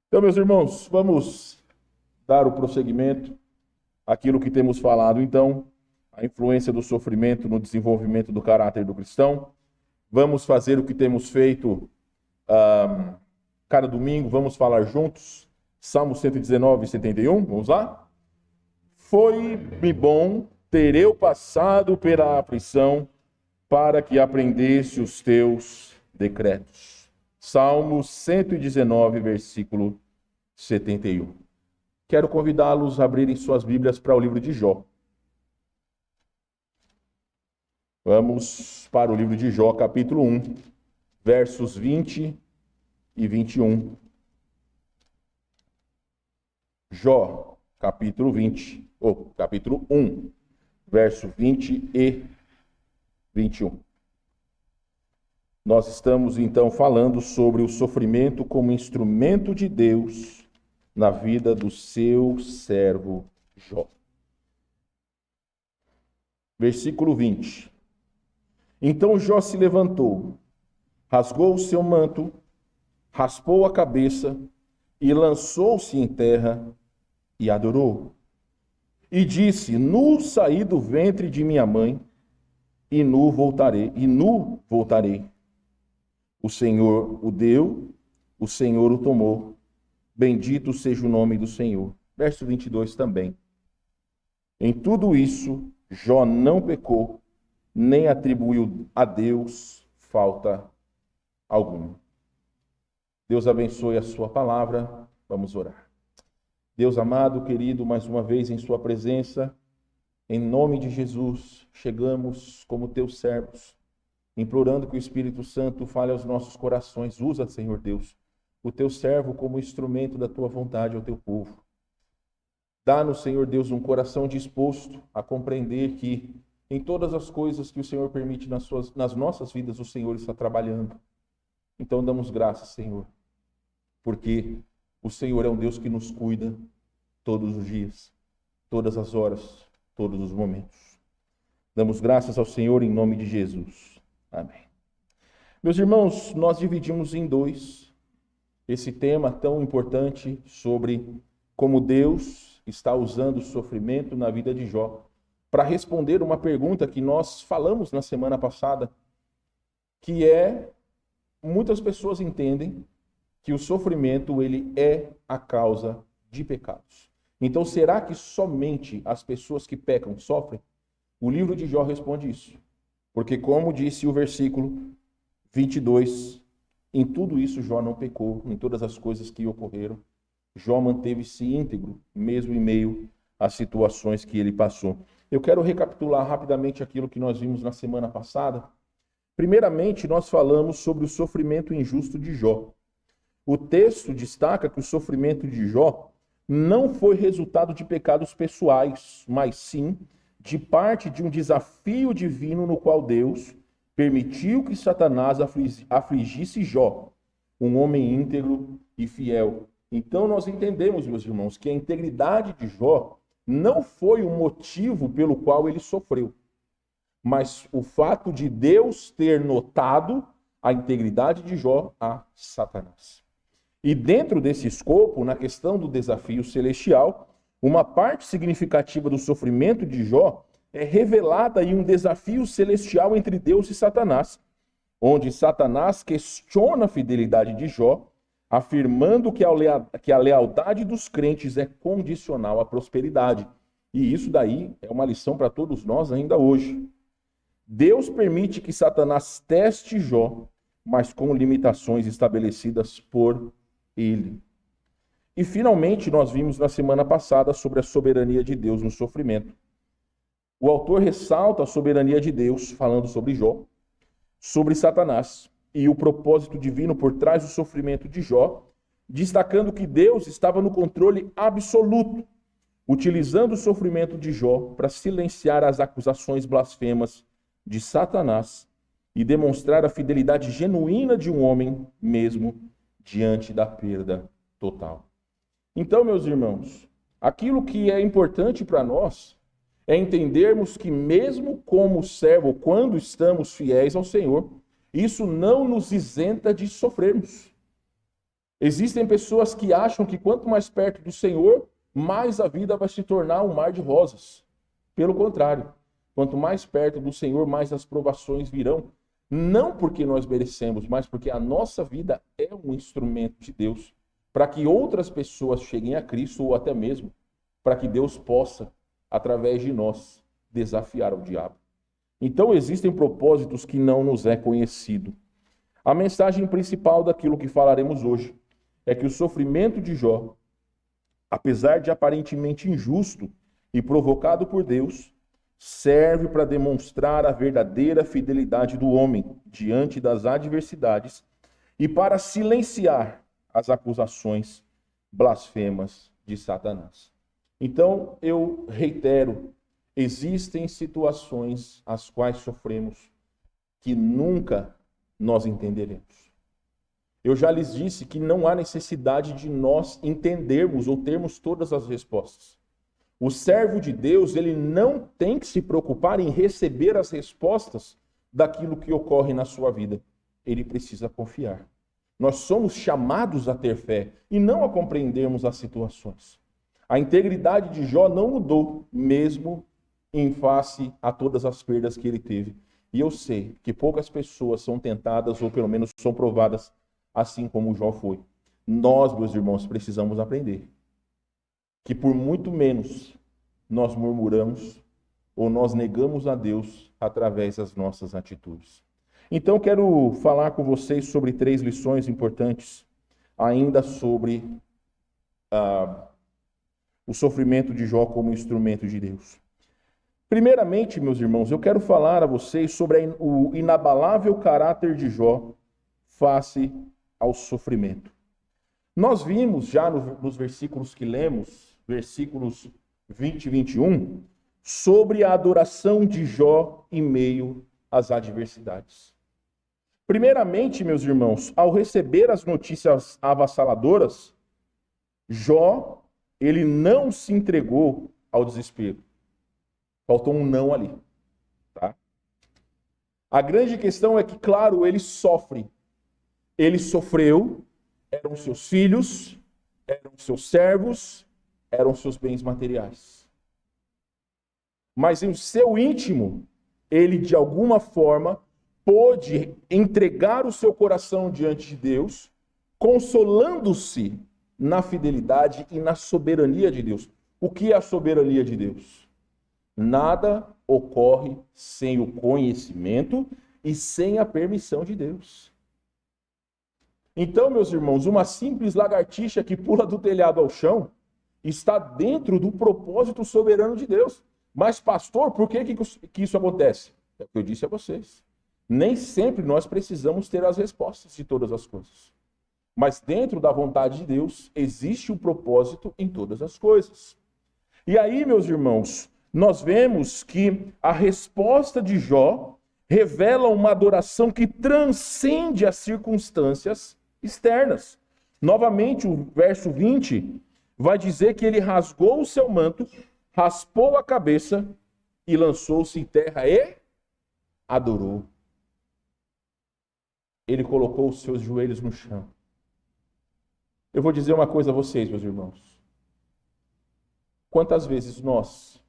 Então, meus irmãos, vamos dar o prosseguimento àquilo que temos falado. Então, a influência do sofrimento no desenvolvimento do caráter do cristão. Vamos fazer o que temos feito cada domingo, vamos falar juntos. Salmo 119 e 71, vamos lá? Foi-me bom ter eu passado pela aflição para que aprendesse os teus decretos. Salmo 119, versículo 71. Quero convidá-los a abrirem suas Bíblias para o livro de Jó. Vamos para o livro de Jó, capítulo 1, versos 20 e 21. Jó, capítulo 1, verso 20 e 21. Nós estamos então falando sobre o sofrimento como instrumento de Deus na vida do seu servo Jó. Versículo 20. Então Jó se levantou, rasgou o seu manto, raspou a cabeça e lançou-se em terra e adorou. E disse: Nu saí do ventre de minha mãe, e nu voltarei. O Senhor o deu, o Senhor o tomou. Bendito seja o nome do Senhor. Verso 22 também. Em tudo isso, Jó não pecou, nem atribuiu a Deus falta alguma. Deus abençoe a sua palavra. Vamos orar. Deus amado, querido, mais uma vez em sua presença, em nome de Jesus, chegamos como teus servos, implorando que o Espírito Santo fale aos nossos corações. Usa, Senhor Deus, o teu servo como instrumento da tua vontade ao teu povo. Dá-nos, Senhor Deus, um coração disposto a compreender que em todas as coisas que o Senhor permite nas nossas vidas, o Senhor está trabalhando. Então damos graças, Senhor, porque o Senhor é um Deus que nos cuida todos os dias, todas as horas, todos os momentos. Damos graças ao Senhor em nome de Jesus. Amém. Meus irmãos, nós dividimos em dois esse tema tão importante sobre como Deus está usando o sofrimento na vida de Jó para responder uma pergunta que nós falamos na semana passada, que é: muitas pessoas entendem que o sofrimento ele é a causa de pecados. Então, será que somente as pessoas que pecam sofrem? O livro de Jó responde isso. Porque, como disse o versículo 22, em tudo isso Jó não pecou, em todas as coisas que ocorreram. Jó manteve-se íntegro, mesmo em meio às situações que ele passou. Eu quero recapitular rapidamente aquilo que nós vimos na semana passada. Primeiramente, nós falamos sobre o sofrimento injusto de Jó. O texto destaca que o sofrimento de Jó não foi resultado de pecados pessoais, mas sim de parte de um desafio divino no qual Deus permitiu que Satanás afligisse Jó, um homem íntegro e fiel. Então nós entendemos, meus irmãos, que a integridade de Jó não foi o motivo pelo qual ele sofreu, mas o fato de Deus ter notado a integridade de Jó a Satanás. E dentro desse escopo, na questão do desafio celestial, uma parte significativa do sofrimento de Jó é revelada em um desafio celestial entre Deus e Satanás, onde Satanás questiona a fidelidade de Jó, afirmando que a lealdade dos crentes é condicional à prosperidade. E isso daí é uma lição para todos nós ainda hoje. Deus permite que Satanás teste Jó, mas com limitações estabelecidas por ele. E finalmente nós vimos na semana passada sobre a soberania de Deus no sofrimento. O autor ressalta a soberania de Deus, falando sobre Jó, sobre Satanás e o propósito divino por trás do sofrimento de Jó, destacando que Deus estava no controle absoluto, utilizando o sofrimento de Jó para silenciar as acusações blasfemas de Satanás e demonstrar a fidelidade genuína de um homem mesmo diante da perda total. Então, meus irmãos, aquilo que é importante para nós é entendermos que mesmo como servo, quando estamos fiéis ao Senhor, isso não nos isenta de sofrermos. Existem pessoas que acham que quanto mais perto do Senhor, mais a vida vai se tornar um mar de rosas. Pelo contrário, quanto mais perto do Senhor, mais as provações virão. Não porque nós merecemos, mas porque a nossa vida é um instrumento de Deus para que outras pessoas cheguem a Cristo ou até mesmo para que Deus possa, através de nós, desafiar o diabo. Então existem propósitos que não nos é conhecido. A mensagem principal daquilo que falaremos hoje é que o sofrimento de Jó, apesar de aparentemente injusto e provocado por Deus, serve para demonstrar a verdadeira fidelidade do homem diante das adversidades e para silenciar as acusações blasfemas de Satanás. Então, eu reitero, existem situações as quais sofremos que nunca nós entenderemos. Eu já lhes disse que não há necessidade de nós entendermos ou termos todas as respostas. O servo de Deus, ele não tem que se preocupar em receber as respostas daquilo que ocorre na sua vida. Ele precisa confiar. Nós somos chamados a ter fé e não a compreendermos as situações. A integridade de Jó não mudou, mesmo em face a todas as perdas que ele teve. E eu sei que poucas pessoas são tentadas, ou pelo menos são provadas, assim como Jó foi. Nós, meus irmãos, precisamos aprender que por muito menos nós murmuramos ou nós negamos a Deus através das nossas atitudes. Então, quero falar com vocês sobre 3 lições importantes, ainda sobre o sofrimento de Jó como instrumento de Deus. Primeiramente, meus irmãos, eu quero falar a vocês sobre o inabalável caráter de Jó face ao sofrimento. Nós vimos já nos versículos que lemos, versículos 20 e 21, sobre a adoração de Jó em meio às adversidades. Primeiramente, meus irmãos, ao receber as notícias avassaladoras, Jó, ele não se entregou ao desespero. Faltou um não ali, tá? A grande questão é que, claro, ele sofre. Ele sofreu, eram seus filhos, eram seus servos, eram seus bens materiais. Mas em seu íntimo, ele de alguma forma pôde entregar o seu coração diante de Deus, consolando-se na fidelidade e na soberania de Deus. O que é a soberania de Deus? Nada ocorre sem o conhecimento e sem a permissão de Deus. Então, meus irmãos, uma simples lagartixa que pula do telhado ao chão está dentro do propósito soberano de Deus. Mas, pastor, por que isso acontece? É o que eu disse a vocês. Nem sempre nós precisamos ter as respostas de todas as coisas. Mas dentro da vontade de Deus, existe um propósito em todas as coisas. E aí, meus irmãos, nós vemos que a resposta de Jó revela uma adoração que transcende as circunstâncias externas. Novamente, o verso 20 vai dizer que ele rasgou o seu manto, raspou a cabeça e lançou-se em terra e adorou. Ele colocou os seus joelhos no chão. Eu vou dizer uma coisa a vocês, meus irmãos. Quantas vezes nós,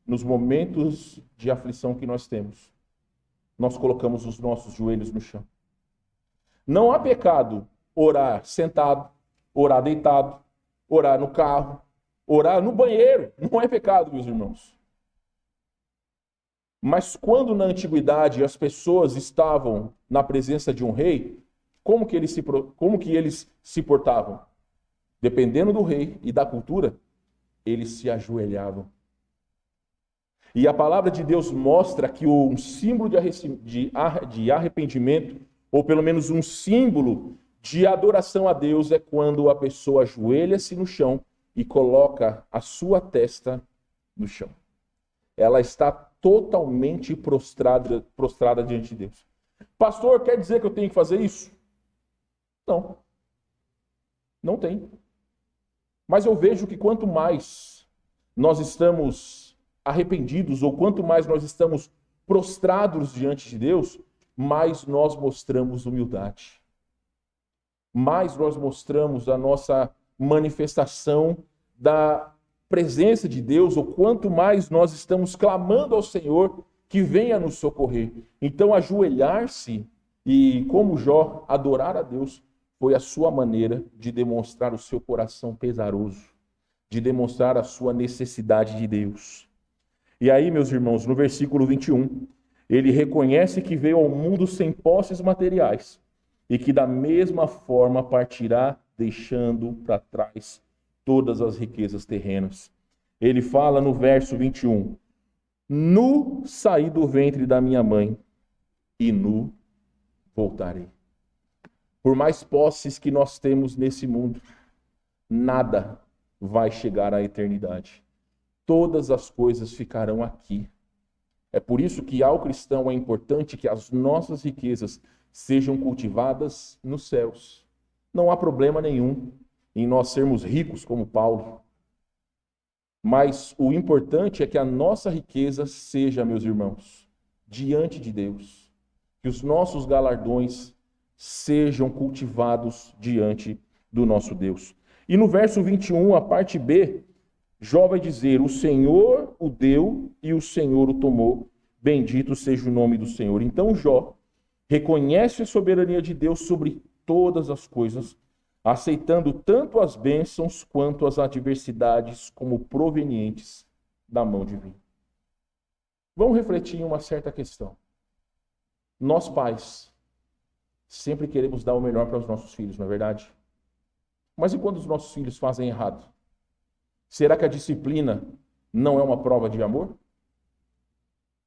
nos momentos de aflição que nós temos, nós colocamos os nossos joelhos no chão? Não há pecado orar sentado, orar deitado, orar no carro, orar no banheiro. Não é pecado, meus irmãos. Mas quando na antiguidade as pessoas estavam na presença de um rei, como que eles se portavam? Dependendo do rei e da cultura, eles se ajoelhavam. E a palavra de Deus mostra que um símbolo de arrependimento, ou pelo menos um símbolo de adoração a Deus, é quando a pessoa ajoelha-se no chão e coloca a sua testa no chão. Ela está totalmente prostrada diante de Deus. Pastor, quer dizer que eu tenho que fazer isso? Não. Não tem. Mas eu vejo que quanto mais nós estamos arrependidos, ou quanto mais nós estamos prostrados diante de Deus, mais nós mostramos humildade. mais nós mostramos a nossa manifestação da presença de Deus, ou quanto mais nós estamos clamando ao Senhor que venha nos socorrer. Então, ajoelhar-se e, como Jó, adorar a Deus foi a sua maneira de demonstrar o seu coração pesaroso, de demonstrar a sua necessidade de Deus. E aí, meus irmãos, no versículo 21, ele reconhece que veio ao mundo sem posses materiais e que da mesma forma partirá, deixando para trás todas as riquezas terrenas. Ele fala no verso 21, nu saí do ventre da minha mãe e nu voltarei. Por mais posses que nós temos nesse mundo, nada vai chegar à eternidade. Todas as coisas ficarão aqui. É por isso que ao cristão é importante que as nossas riquezas sejam cultivadas nos céus. Não há problema nenhum em nós sermos ricos como Paulo. Mas o importante é que a nossa riqueza seja, meus irmãos, diante de Deus. Que os nossos galardões sejam cultivados diante do nosso Deus. E no verso 21, a parte B, Jó vai dizer, o Senhor o deu e o Senhor o tomou. Bendito seja o nome do Senhor. Então Jó reconhece a soberania de Deus sobre todas as coisas, aceitando tanto as bênçãos quanto as adversidades como provenientes da mão divina. Vamos refletir em uma certa questão. Nós, pais, sempre queremos dar o melhor para os nossos filhos, não é verdade? Mas e quando os nossos filhos fazem errado? Será que a disciplina não é uma prova de amor?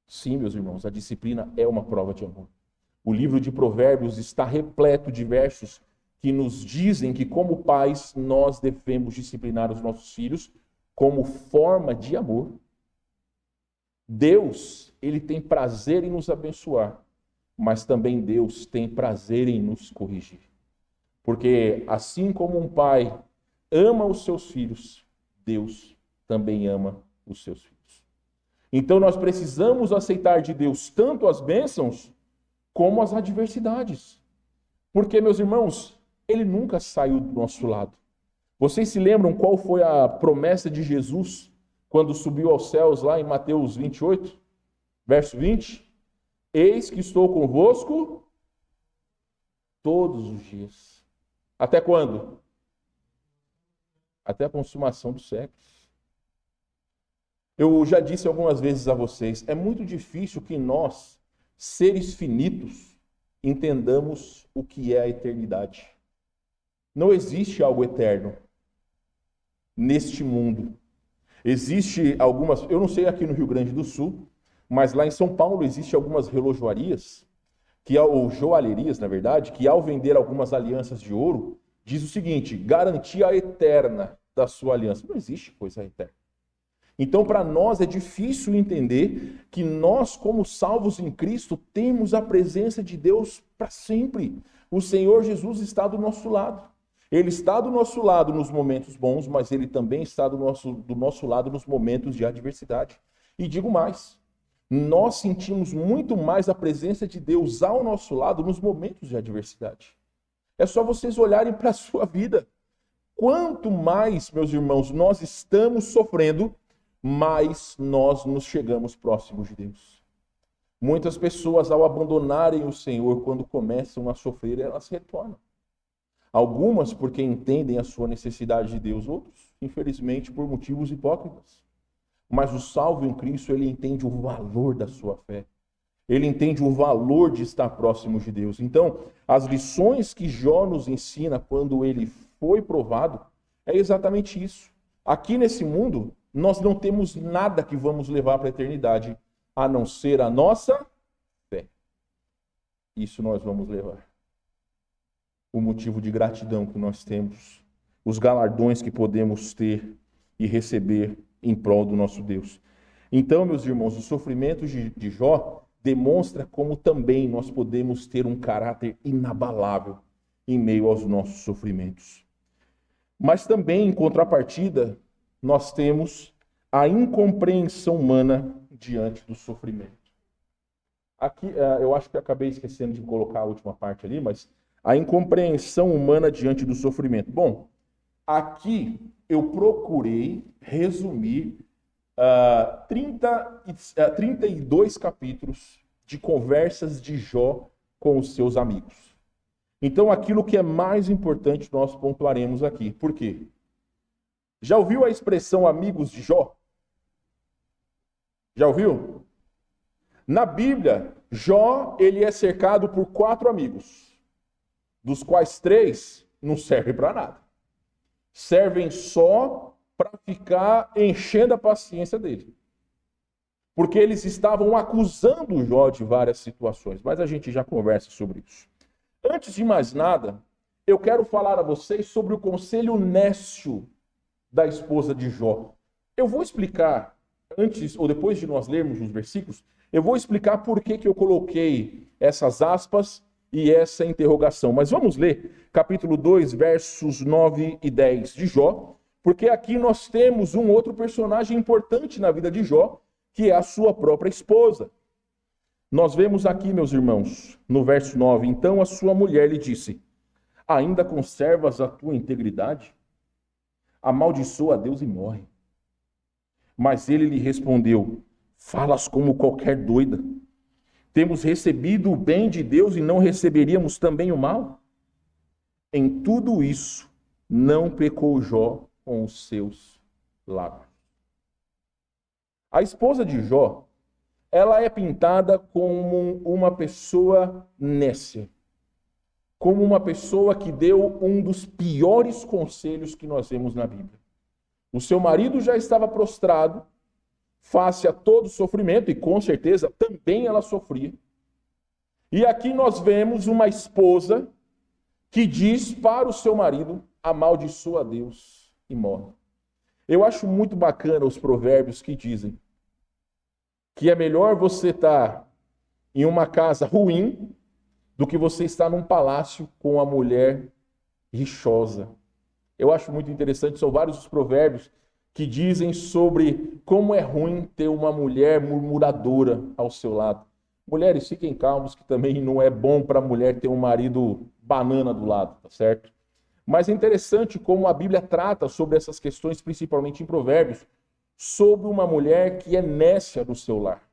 Sim, meus irmãos, a disciplina é uma prova de amor. O livro de Provérbios está repleto de versos que nos dizem que, como pais, nós devemos disciplinar os nossos filhos como forma de amor. Deus, ele tem prazer em nos abençoar, mas também Deus tem prazer em nos corrigir. Porque assim como um pai ama os seus filhos, Deus também ama os seus filhos. Então nós precisamos aceitar de Deus tanto as bênçãos como as adversidades. Porque, meus irmãos, ele nunca saiu do nosso lado. Vocês se lembram qual foi a promessa de Jesus quando subiu aos céus lá em Mateus 28, verso 20? Eis que estou convosco todos os dias. Até quando? Até a consumação dos séculos. Eu já disse algumas vezes a vocês, é muito difícil que nós, seres finitos, entendamos o que é a eternidade. Não existe algo eterno neste mundo. Existe algumas, eu não sei aqui no Rio Grande do Sul, mas lá em São Paulo existe algumas relojoarias, ou joalherias, na verdade, que ao vender algumas alianças de ouro, diz o seguinte, garantia eterna da sua aliança. Não existe coisa eterna. Então, para nós é difícil entender que nós, como salvos em Cristo, temos a presença de Deus para sempre. O Senhor Jesus está do nosso lado. Ele está do nosso lado nos momentos bons, mas Ele também está do nosso lado nos momentos de adversidade. E digo mais, nós sentimos muito mais a presença de Deus ao nosso lado nos momentos de adversidade. É só vocês olharem para a sua vida. Quanto mais, meus irmãos, nós estamos sofrendo, mais nós nos chegamos próximos de Deus. Muitas pessoas, ao abandonarem o Senhor, quando começam a sofrer, elas retornam. Algumas porque entendem a sua necessidade de Deus, outros, infelizmente, por motivos hipócritas. Mas o salvo em Cristo, ele entende o valor da sua fé. Ele entende o valor de estar próximo de Deus. Então, as lições que Jó nos ensina quando ele foi provado, é exatamente isso. Aqui nesse mundo, nós não temos nada que vamos levar para a eternidade, a não ser a nossa fé. Isso nós vamos levar. O motivo de gratidão que nós temos, os galardões que podemos ter e receber em prol do nosso Deus. Então, meus irmãos, o sofrimento de Jó demonstra como também nós podemos ter um caráter inabalável em meio aos nossos sofrimentos. Mas também, em contrapartida, nós temos a incompreensão humana diante do sofrimento. Aqui, eu acho que acabei esquecendo de colocar a última parte ali, mas a incompreensão humana diante do sofrimento. Bom, aqui eu procurei resumir 32 capítulos de conversas de Jó com os seus amigos. Então, aquilo que é mais importante nós pontuaremos aqui. Por quê? Já ouviu a expressão amigos de Jó? Já ouviu? Na Bíblia, Jó ele é cercado por 4 amigos, dos quais 3 não servem para nada. Servem só para ficar enchendo a paciência dele. Porque eles estavam acusando Jó de várias situações, mas a gente já conversa sobre isso. Antes de mais nada, eu quero falar a vocês sobre o conselho nécio da esposa de Jó. Eu vou explicar, antes ou depois de nós lermos os versículos, eu vou explicar por que eu coloquei essas aspas e essa interrogação. Mas vamos ler capítulo 2, versos 9 e 10 de Jó, porque aqui nós temos um outro personagem importante na vida de Jó, que é a sua própria esposa. Nós vemos aqui, meus irmãos, no verso 9, então a sua mulher lhe disse, ainda conservas a tua integridade? Amaldiçoa a Deus e morre. Mas ele lhe respondeu, falas como qualquer doida. Temos recebido o bem de Deus e não receberíamos também o mal? Em tudo isso, não pecou Jó com os seus lábios. A esposa de Jó, ela é pintada como uma pessoa nécia, como uma pessoa que deu um dos piores conselhos que nós vemos na Bíblia. O seu marido já estava prostrado, face a todo sofrimento, e com certeza também ela sofria. E aqui nós vemos uma esposa que diz para o seu marido, amaldiçoa a Deus e morre. Eu acho muito bacana os provérbios que dizem que é melhor você estar em uma casa ruim do que você estar num palácio com uma mulher rixosa. Eu acho muito interessante, são vários os provérbios que dizem sobre como é ruim ter uma mulher murmuradora ao seu lado. Mulheres, fiquem calmos que também não é bom para a mulher ter um marido banana do lado, tá certo? Mas é interessante como a Bíblia trata sobre essas questões, principalmente em Provérbios, sobre uma mulher que é nécia do seu lar.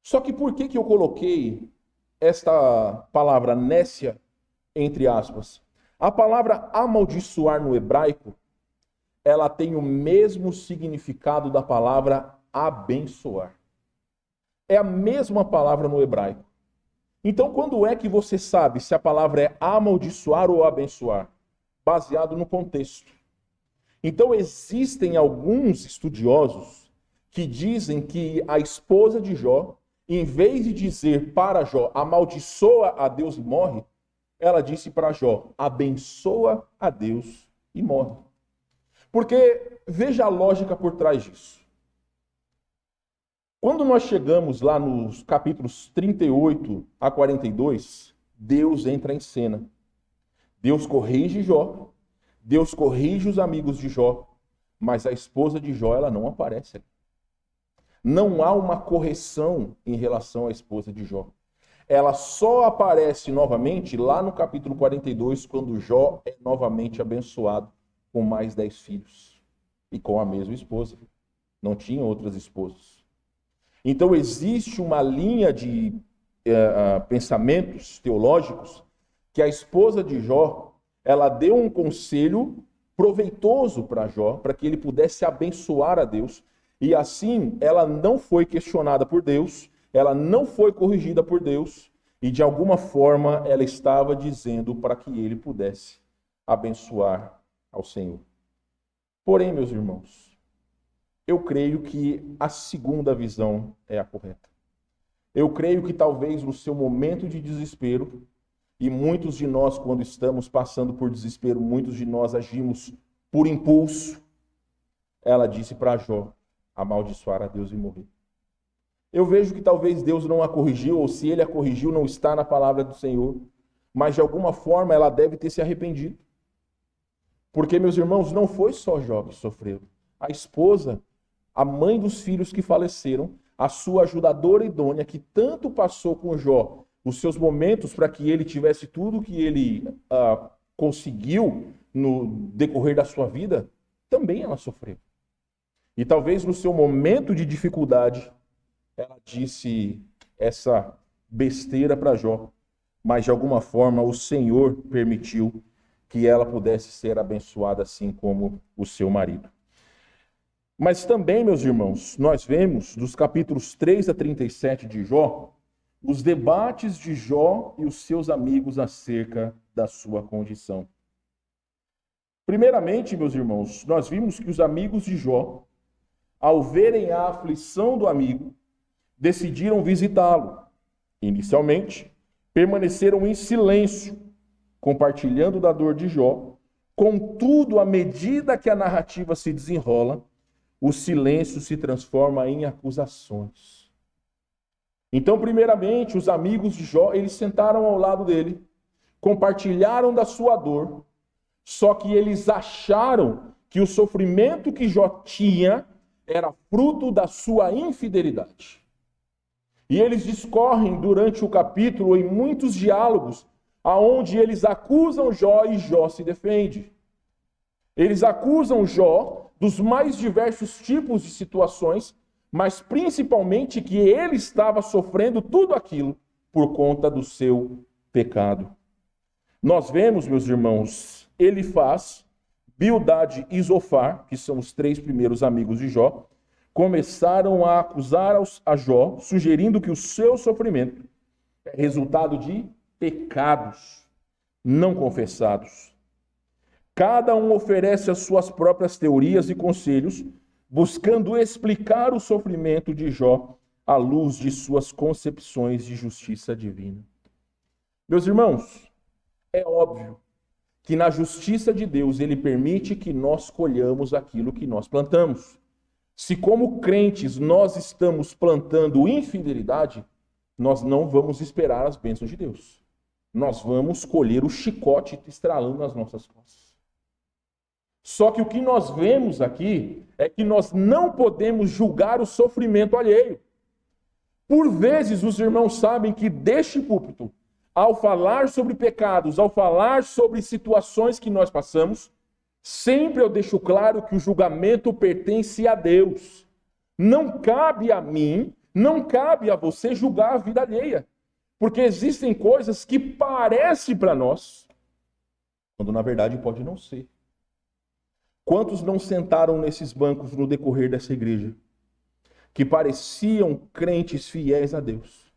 Só que por que eu coloquei esta palavra nécia entre aspas? A palavra amaldiçoar no hebraico, ela tem o mesmo significado da palavra abençoar. É a mesma palavra no hebraico. Então, quando é que você sabe se a palavra é amaldiçoar ou abençoar? Baseado no contexto. Então, existem alguns estudiosos que dizem que a esposa de Jó, em vez de dizer para Jó, amaldiçoa a Deus e morre, ela disse para Jó, abençoa a Deus e morre. Porque veja a lógica por trás disso. Quando nós chegamos lá nos capítulos 38 a 42, Deus entra em cena. Deus corrige Jó, Deus corrige os amigos de Jó, mas a esposa de Jó, ela não aparece ali. Não há uma correção em relação à esposa de Jó. Ela só aparece novamente lá no capítulo 42, quando Jó é novamente abençoado com mais 10 filhos. E com a mesma esposa. Não tinha outras esposas. Então existe uma linha de pensamentos teológicos que a esposa de Jó, ela deu um conselho proveitoso para Jó, para que ele pudesse abençoar a Deus. E assim, ela não foi questionada por Deus, ela não foi corrigida por Deus, e de alguma forma ela estava dizendo para que ele pudesse abençoar ao Senhor. Porém, meus irmãos, eu creio que a segunda visão é a correta. Eu creio que talvez no seu momento de desespero, e muitos de nós, quando estamos passando por desespero, muitos de nós agimos por impulso, ela disse para Jó, amaldiçoar a Deus e morrer. Eu vejo que talvez Deus não a corrigiu, ou se ele a corrigiu, não está na palavra do Senhor, mas de alguma forma ela deve ter se arrependido. Porque, meus irmãos, não foi só Jó que sofreu. A esposa, a mãe dos filhos que faleceram, a sua ajudadora idônea, que tanto passou com Jó os seus momentos para que ele tivesse tudo que ele conseguiu no decorrer da sua vida, também ela sofreu. E talvez no seu momento de dificuldade, ela disse essa besteira para Jó, mas de alguma forma o Senhor permitiu que ela pudesse ser abençoada assim como o seu marido. Mas também, meus irmãos, nós vemos dos capítulos 3 a 37 de Jó, os debates de Jó e os seus amigos acerca da sua condição. Primeiramente, meus irmãos, nós vimos que os amigos de Jó, ao verem a aflição do amigo, decidiram visitá-lo. Inicialmente, permaneceram em silêncio, compartilhando da dor de Jó. Contudo, à medida que a narrativa se desenrola, o silêncio se transforma em acusações. Então, primeiramente, os amigos de Jó, eles sentaram ao lado dele, compartilharam da sua dor, só que eles acharam que o sofrimento que Jó tinha era fruto da sua infidelidade. E eles discorrem durante o capítulo em muitos diálogos, aonde eles acusam Jó e Jó se defende. Eles acusam Jó dos mais diversos tipos de situações, mas principalmente que ele estava sofrendo tudo aquilo por conta do seu pecado. Nós vemos, meus irmãos, Elifaz, Bildade e Zofar, que são os três primeiros amigos de Jó, começaram a acusar a Jó, sugerindo que o seu sofrimento é resultado de pecados não confessados. Cada um oferece as suas próprias teorias e conselhos, buscando explicar o sofrimento de Jó à luz de suas concepções de justiça divina. Meus irmãos, é óbvio que na justiça de Deus ele permite que nós colhamos aquilo que nós plantamos. Se como crentes nós estamos plantando infidelidade, nós não vamos esperar as bênçãos de Deus. Nós vamos colher o chicote estralando nas nossas costas. Só que o que nós vemos aqui é que nós não podemos julgar o sofrimento alheio. Por vezes os irmãos sabem que deste púlpito, ao falar sobre pecados, ao falar sobre situações que nós passamos, sempre eu deixo claro que o julgamento pertence a Deus. Não cabe a mim, não cabe a você julgar a vida alheia. Porque existem coisas que parecem para nós, quando na verdade pode não ser. Quantos não sentaram nesses bancos no decorrer dessa igreja, que pareciam crentes fiéis a Deus,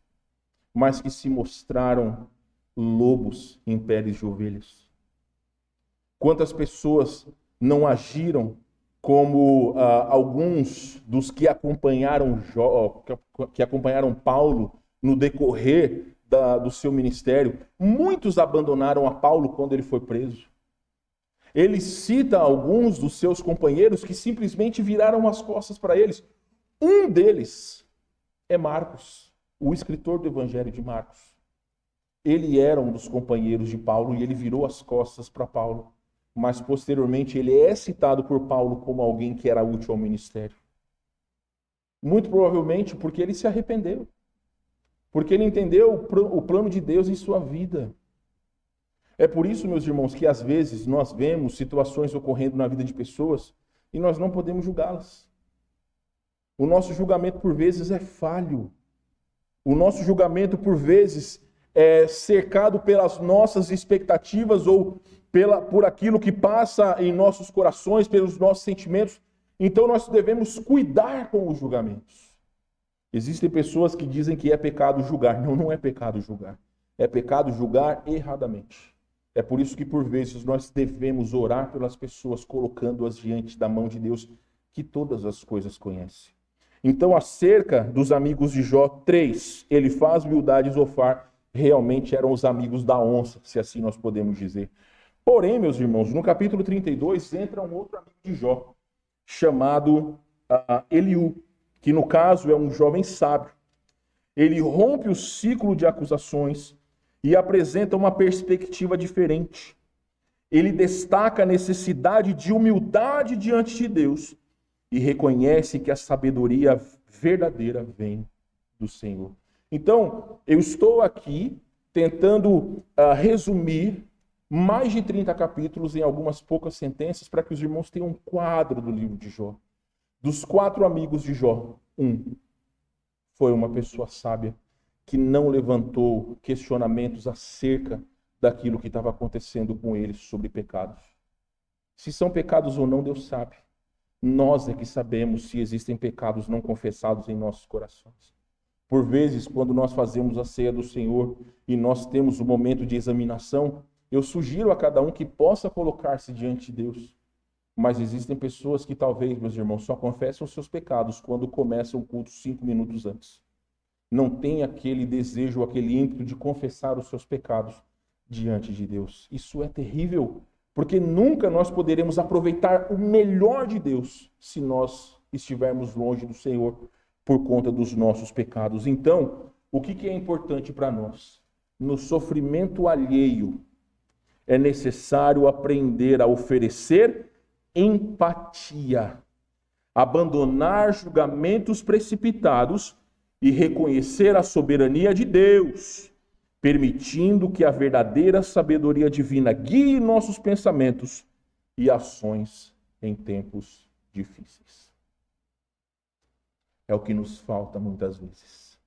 mas que se mostraram lobos em peles de ovelhas? Quantas pessoas não agiram como alguns dos que acompanharam Paulo no decorrer do seu ministério? Muitos abandonaram a Paulo quando ele foi preso. Ele cita alguns dos seus companheiros que simplesmente viraram as costas para eles. Um deles é Marcos, o escritor do Evangelho de Marcos. Ele era um dos companheiros de Paulo e ele virou as costas para Paulo. Mas posteriormente ele é citado por Paulo como alguém que era útil ao ministério. Muito provavelmente porque ele se arrependeu. Porque ele entendeu o plano de Deus em sua vida. É por isso, meus irmãos, que às vezes nós vemos situações ocorrendo na vida de pessoas e nós não podemos julgá-las. O nosso julgamento por vezes é falho. O nosso julgamento por vezes é cercado pelas nossas expectativas ou por aquilo que passa em nossos corações, pelos nossos sentimentos. Então nós devemos cuidar com os julgamentos. Existem pessoas que dizem que é pecado julgar. Não, não é pecado julgar. É pecado julgar erradamente. É por isso que por vezes nós devemos orar pelas pessoas, colocando-as diante da mão de Deus, que todas as coisas conhece. Então, acerca dos amigos de Jó, 3, Elifaz, Bildade e Zofar, realmente eram os amigos da onça, se assim nós podemos dizer. Porém, meus irmãos, no capítulo 32 entra um outro amigo de Jó, chamado Eliú, que no caso é um jovem sábio. Ele rompe o ciclo de acusações e apresenta uma perspectiva diferente. Ele destaca a necessidade de humildade diante de Deus e reconhece que a sabedoria verdadeira vem do Senhor. Então, eu estou aqui tentando resumir mais de 30 capítulos em algumas poucas sentenças para que os irmãos tenham um quadro do livro de Jó. Dos 4 amigos de Jó, um foi uma pessoa sábia que não levantou questionamentos acerca daquilo que estava acontecendo com eles sobre pecados. Se são pecados ou não, Deus sabe. Nós é que sabemos se existem pecados não confessados em nossos corações. Por vezes, quando nós fazemos a ceia do Senhor e nós temos o momento de examinação, eu sugiro a cada um que possa colocar-se diante de Deus. Mas existem pessoas que talvez, meus irmãos, só confessam os seus pecados quando começam o culto 5 minutos antes. Não tem aquele desejo, aquele ímpeto de confessar os seus pecados diante de Deus. Isso é terrível, porque nunca nós poderemos aproveitar o melhor de Deus se nós estivermos longe do Senhor por conta dos nossos pecados. Então, o que é importante para nós? No sofrimento alheio, é necessário aprender a oferecer empatia, abandonar julgamentos precipitados e reconhecer a soberania de Deus, permitindo que a verdadeira sabedoria divina guie nossos pensamentos e ações em tempos difíceis. É o que nos falta muitas vezes.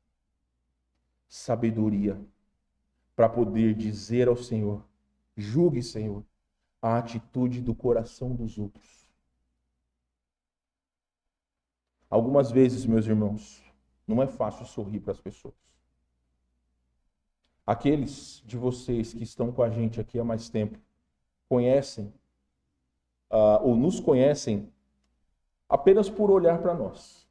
Sabedoria para poder dizer ao Senhor: julgue, Senhor, a atitude do coração dos outros. Algumas vezes, meus irmãos, não é fácil sorrir para as pessoas. Aqueles de vocês que estão com a gente aqui há mais tempo conhecem ou nos conhecem apenas por olhar para nós.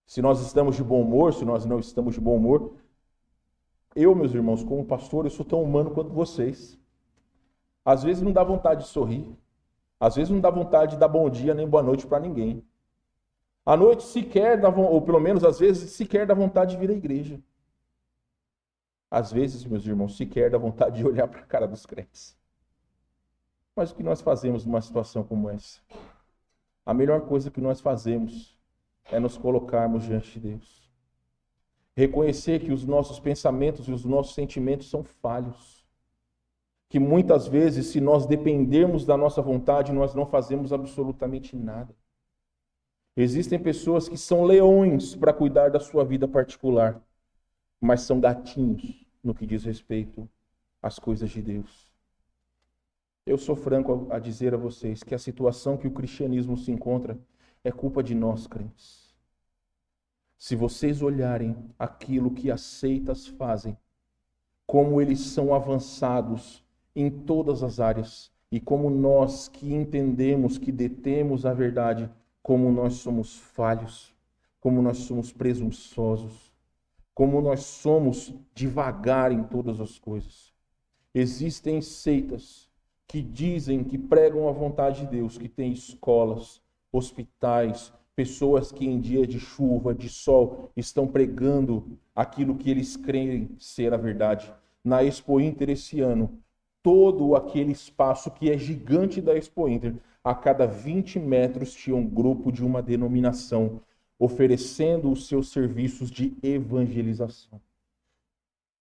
Se nós estamos de bom humor, se nós não estamos de bom humor, eu, meus irmãos, como pastor, eu sou tão humano quanto vocês. Às vezes não dá vontade de sorrir. Às vezes não dá vontade de dar bom dia nem boa noite para ninguém. À noite sequer dá, ou pelo menos às vezes sequer dá vontade de vir à igreja. Às vezes, meus irmãos, sequer dá vontade de olhar para a cara dos crentes. Mas o que nós fazemos numa situação como essa? A melhor coisa que nós fazemos é nos colocarmos diante de Deus. Reconhecer que os nossos pensamentos e os nossos sentimentos são falhos. Que muitas vezes, se nós dependermos da nossa vontade, nós não fazemos absolutamente nada. Existem pessoas que são leões para cuidar da sua vida particular, mas são gatinhos no que diz respeito às coisas de Deus. Eu sou franco a dizer a vocês que a situação que o cristianismo se encontra é culpa de nós, crentes. Se vocês olharem aquilo que as seitas fazem, como eles são avançados em todas as áreas, e como nós que entendemos, que detemos a verdade, como nós somos falhos, como nós somos presunçosos, como nós somos devagar em todas as coisas. Existem seitas que dizem, que pregam a vontade de Deus, que tem escolas, hospitais, pessoas que em dia de chuva, de sol, estão pregando aquilo que eles creem ser a verdade. Na Expo Inter esse ano, todo aquele espaço que é gigante da Expo Inter, a cada 20 metros tinha um grupo de uma denominação oferecendo os seus serviços de evangelização.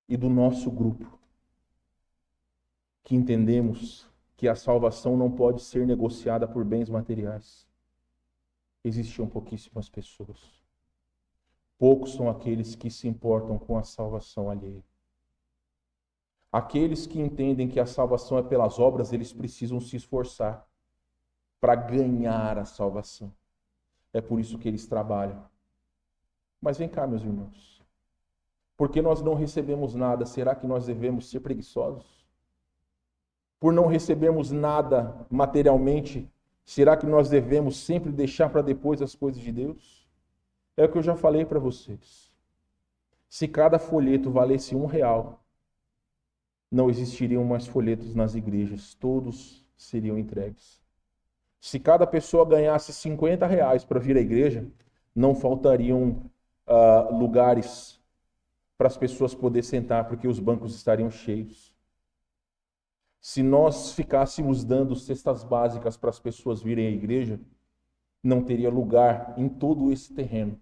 E do nosso grupo, que entendemos que a salvação não pode ser negociada por bens materiais, existiam pouquíssimas pessoas. Poucos são aqueles que se importam com a salvação alheia. Aqueles que entendem que a salvação é pelas obras, eles precisam se esforçar para ganhar a salvação. É por isso que eles trabalham. Mas vem cá, meus irmãos. Porque nós não recebemos nada, será que nós devemos ser preguiçosos? Por não recebermos nada materialmente, será que nós devemos sempre deixar para depois as coisas de Deus? É o que eu já falei para vocês. Se cada folheto valesse R$1, não existiriam mais folhetos nas igrejas, todos seriam entregues. Se cada pessoa ganhasse R$50 para vir à igreja, não faltariam lugares para as pessoas poderem sentar, porque os bancos estariam cheios. Se nós ficássemos dando cestas básicas para as pessoas virem à igreja, não teria lugar em todo esse terreno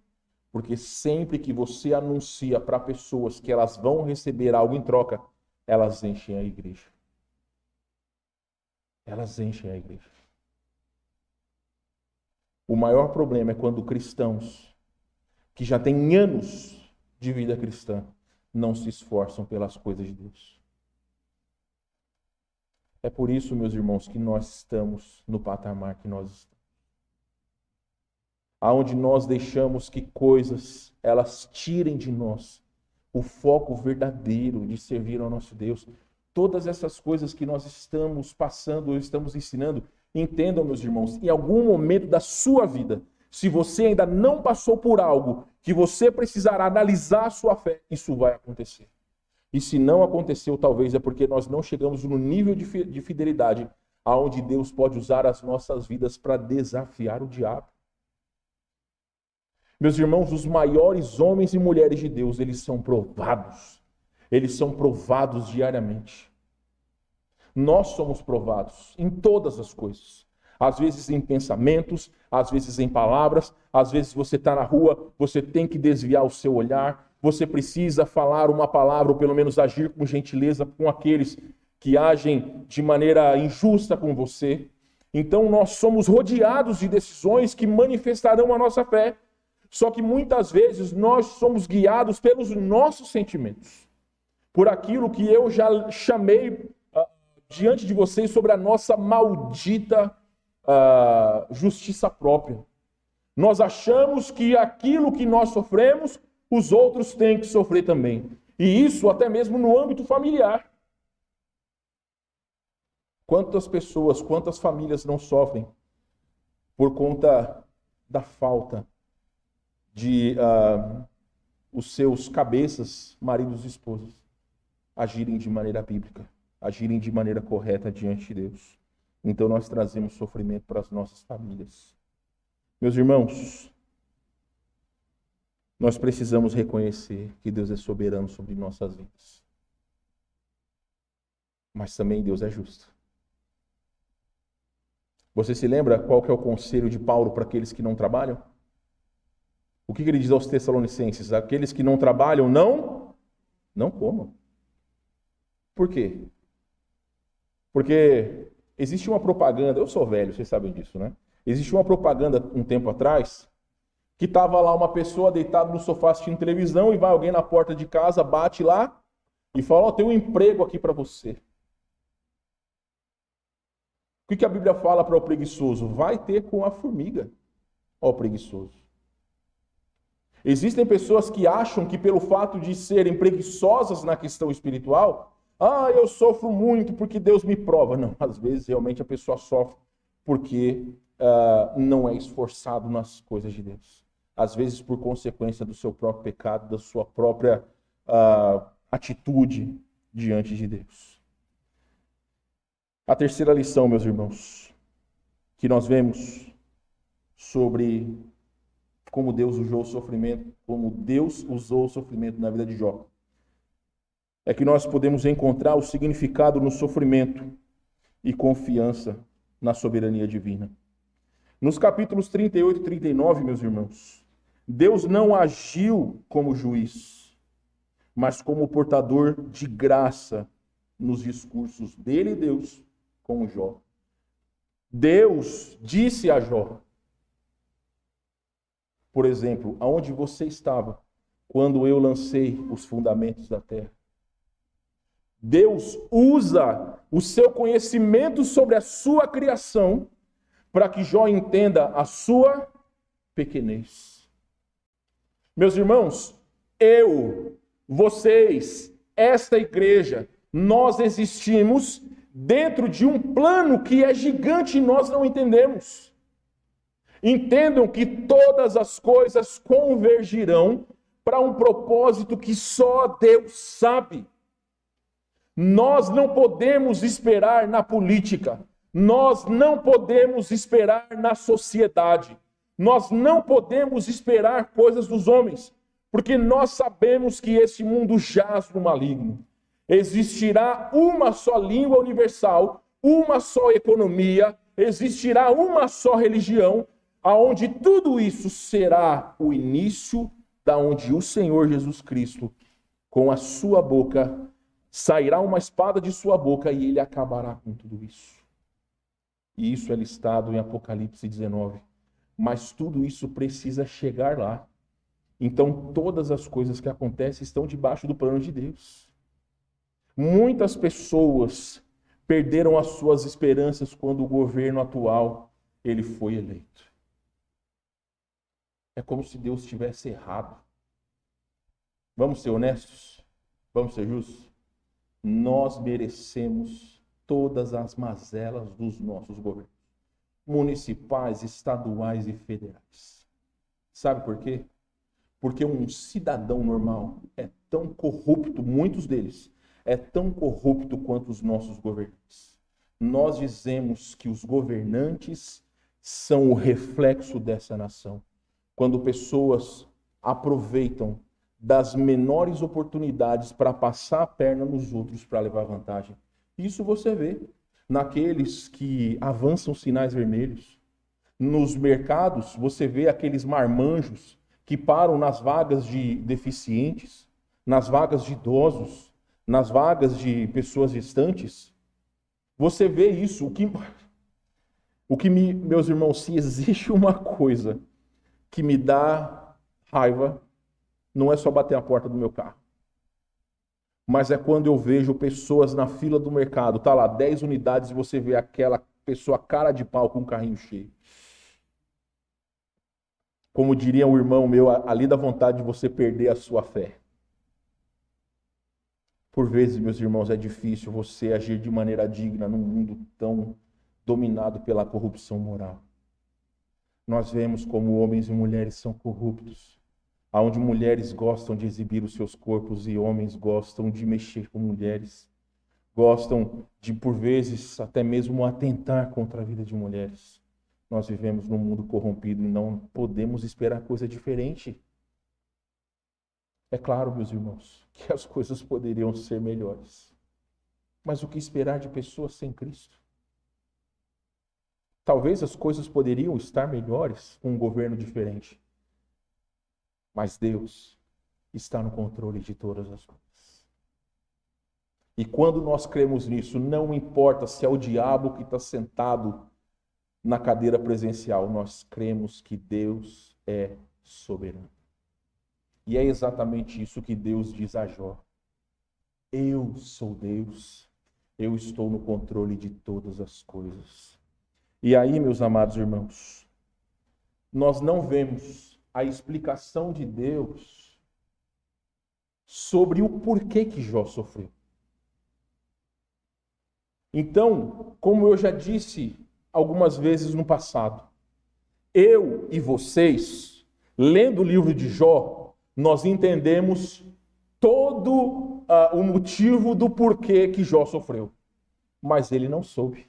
Porque sempre que você anuncia para pessoas que elas vão receber algo em troca, elas enchem a igreja. Elas enchem a igreja. O maior problema é quando cristãos, que já têm anos de vida cristã, não se esforçam pelas coisas de Deus. É por isso, meus irmãos, que nós estamos no patamar que nós estamos. Aonde nós deixamos que coisas, elas tirem de nós o foco verdadeiro de servir ao nosso Deus. Todas essas coisas que nós estamos passando ou estamos ensinando, entendam, meus irmãos, em algum momento da sua vida, se você ainda não passou por algo que você precisará analisar a sua fé, isso vai acontecer. E se não aconteceu, talvez é porque nós não chegamos no nível de fidelidade aonde Deus pode usar as nossas vidas para desafiar o diabo. Meus irmãos, os maiores homens e mulheres de Deus, eles são provados. Eles são provados diariamente. Nós somos provados em todas as coisas. Às vezes em pensamentos, às vezes em palavras, às vezes você está na rua, você tem que desviar o seu olhar, você precisa falar uma palavra ou pelo menos agir com gentileza com aqueles que agem de maneira injusta com você. Então nós somos rodeados de decisões que manifestarão a nossa fé. Só que muitas vezes nós somos guiados pelos nossos sentimentos, por aquilo que eu já chamei diante de vocês sobre a nossa maldita justiça própria. Nós achamos que aquilo que nós sofremos, os outros têm que sofrer também. E isso até mesmo no âmbito familiar. Quantas pessoas, quantas famílias não sofrem por conta da falta de os seus cabeças, maridos e esposas, agirem de maneira bíblica, agirem de maneira correta diante de Deus. Então nós trazemos sofrimento para as nossas famílias. Meus irmãos, nós precisamos reconhecer que Deus é soberano sobre nossas vidas. Mas também Deus é justo. Você se lembra qual que é o conselho de Paulo para aqueles que não trabalham? O que ele diz aos Tessalonicenses? Aqueles que não trabalham, não comam. Por quê? Porque existe uma propaganda, eu sou velho, vocês sabem disso, né? Existe uma propaganda um tempo atrás, que estava lá uma pessoa deitada no sofá assistindo televisão e vai alguém na porta de casa, bate lá e fala, tem um emprego aqui para você. O que a Bíblia fala para o preguiçoso? Vai ter com a formiga, ó preguiçoso. Existem pessoas que acham que pelo fato de serem preguiçosas na questão espiritual, eu sofro muito porque Deus me prova. Não, às vezes realmente a pessoa sofre porque não é esforçado nas coisas de Deus. Às vezes por consequência do seu próprio pecado, da sua própria atitude diante de Deus. A terceira lição, meus irmãos, que nós vemos sobre como Deus usou o sofrimento na vida de Jó, é que nós podemos encontrar o significado no sofrimento e confiança na soberania divina. Nos capítulos 38 e 39, meus irmãos, Deus não agiu como juiz, mas como portador de graça nos discursos dele e Deus com Jó. Deus disse a Jó, por exemplo, aonde você estava quando eu lancei os fundamentos da terra? Deus usa o seu conhecimento sobre a sua criação para que Jó entenda a sua pequenez. Meus irmãos, vocês, esta igreja, nós existimos dentro de um plano que é gigante e nós não entendemos. Entendam que todas as coisas convergirão para um propósito que só Deus sabe. Nós não podemos esperar na política, nós não podemos esperar na sociedade, nós não podemos esperar coisas dos homens, porque nós sabemos que esse mundo jaz no maligno. Existirá uma só língua universal, uma só economia, existirá uma só religião, aonde tudo isso será o início da onde o Senhor Jesus Cristo, com a sua boca, sairá uma espada de sua boca e ele acabará com tudo isso. E isso é listado em Apocalipse 19. Mas tudo isso precisa chegar lá. Então todas as coisas que acontecem estão debaixo do plano de Deus. Muitas pessoas perderam as suas esperanças quando o governo atual ele foi eleito. É como se Deus tivesse errado. Vamos ser honestos? Vamos ser justos? Nós merecemos todas as mazelas dos nossos governos, municipais, estaduais e federais. Sabe por quê? Porque um cidadão normal é tão corrupto, muitos deles, é tão corrupto quanto os nossos governantes. Nós dizemos que os governantes são o reflexo dessa nação. Quando pessoas aproveitam das menores oportunidades para passar a perna nos outros para levar vantagem. Isso você vê naqueles que avançam sinais vermelhos. Nos mercados, você vê aqueles marmanjos que param nas vagas de deficientes, nas vagas de idosos, nas vagas de pessoas distantes. Você vê isso. Meus irmãos, se existe uma coisa que me dá raiva, não é só bater a porta do meu carro. Mas é quando eu vejo pessoas na fila do mercado, tá lá 10 unidades e você vê aquela pessoa cara de pau com um carrinho cheio. Como diria um irmão meu, ali dá vontade de você perder a sua fé. Por vezes, meus irmãos, é difícil você agir de maneira digna num mundo tão dominado pela corrupção moral. Nós vemos como homens e mulheres são corruptos, onde mulheres gostam de exibir os seus corpos e homens gostam de mexer com mulheres, gostam de, por vezes, até mesmo atentar contra a vida de mulheres. Nós vivemos num mundo corrompido e não podemos esperar coisa diferente. É claro, meus irmãos, que as coisas poderiam ser melhores. Mas o que esperar de pessoas sem Cristo? Talvez as coisas poderiam estar melhores com um governo diferente. Mas Deus está no controle de todas as coisas. E quando nós cremos nisso, não importa se é o diabo que está sentado na cadeira presencial, nós cremos que Deus é soberano. E é exatamente isso que Deus diz a Jó. Eu sou Deus, eu estou no controle de todas as coisas. E aí, meus amados irmãos, nós não vemos a explicação de Deus sobre o porquê que Jó sofreu. Então, como eu já disse algumas vezes no passado, eu e vocês, lendo o livro de Jó, nós entendemos todo o motivo do porquê que Jó sofreu. Mas ele não soube.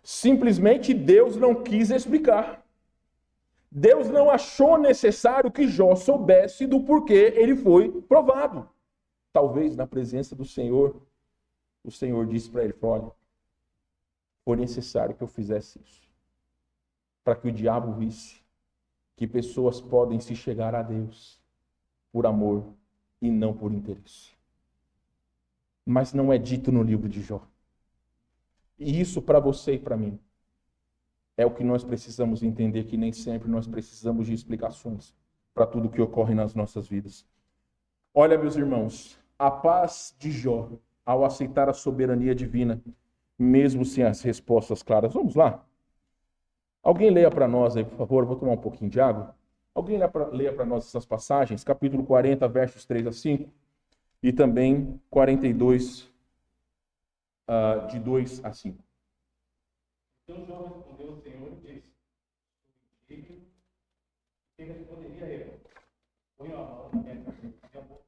Simplesmente Deus não quis explicar. Deus não achou necessário que Jó soubesse do porquê ele foi provado. Talvez na presença do Senhor, o Senhor disse para ele, olha, foi necessário que eu fizesse isso, para que o diabo visse que pessoas podem se chegar a Deus por amor e não por interesse. Mas não é dito no livro de Jó. E isso para você e para mim é o que nós precisamos entender, que nem sempre nós precisamos de explicações para tudo que ocorre nas nossas vidas. Olha, meus irmãos, a paz de Jó, ao aceitar a soberania divina, mesmo sem as respostas claras. Vamos lá? Alguém leia para nós aí, por favor. Vou tomar um pouquinho de água. Alguém leia para nós essas passagens, capítulo 40, versos 3 a 5, e também 42, de 2 a 5. Então Jó respondeu ao Senhor e disse, sou indigno, que responderia eu? Põe a mão na minha boca.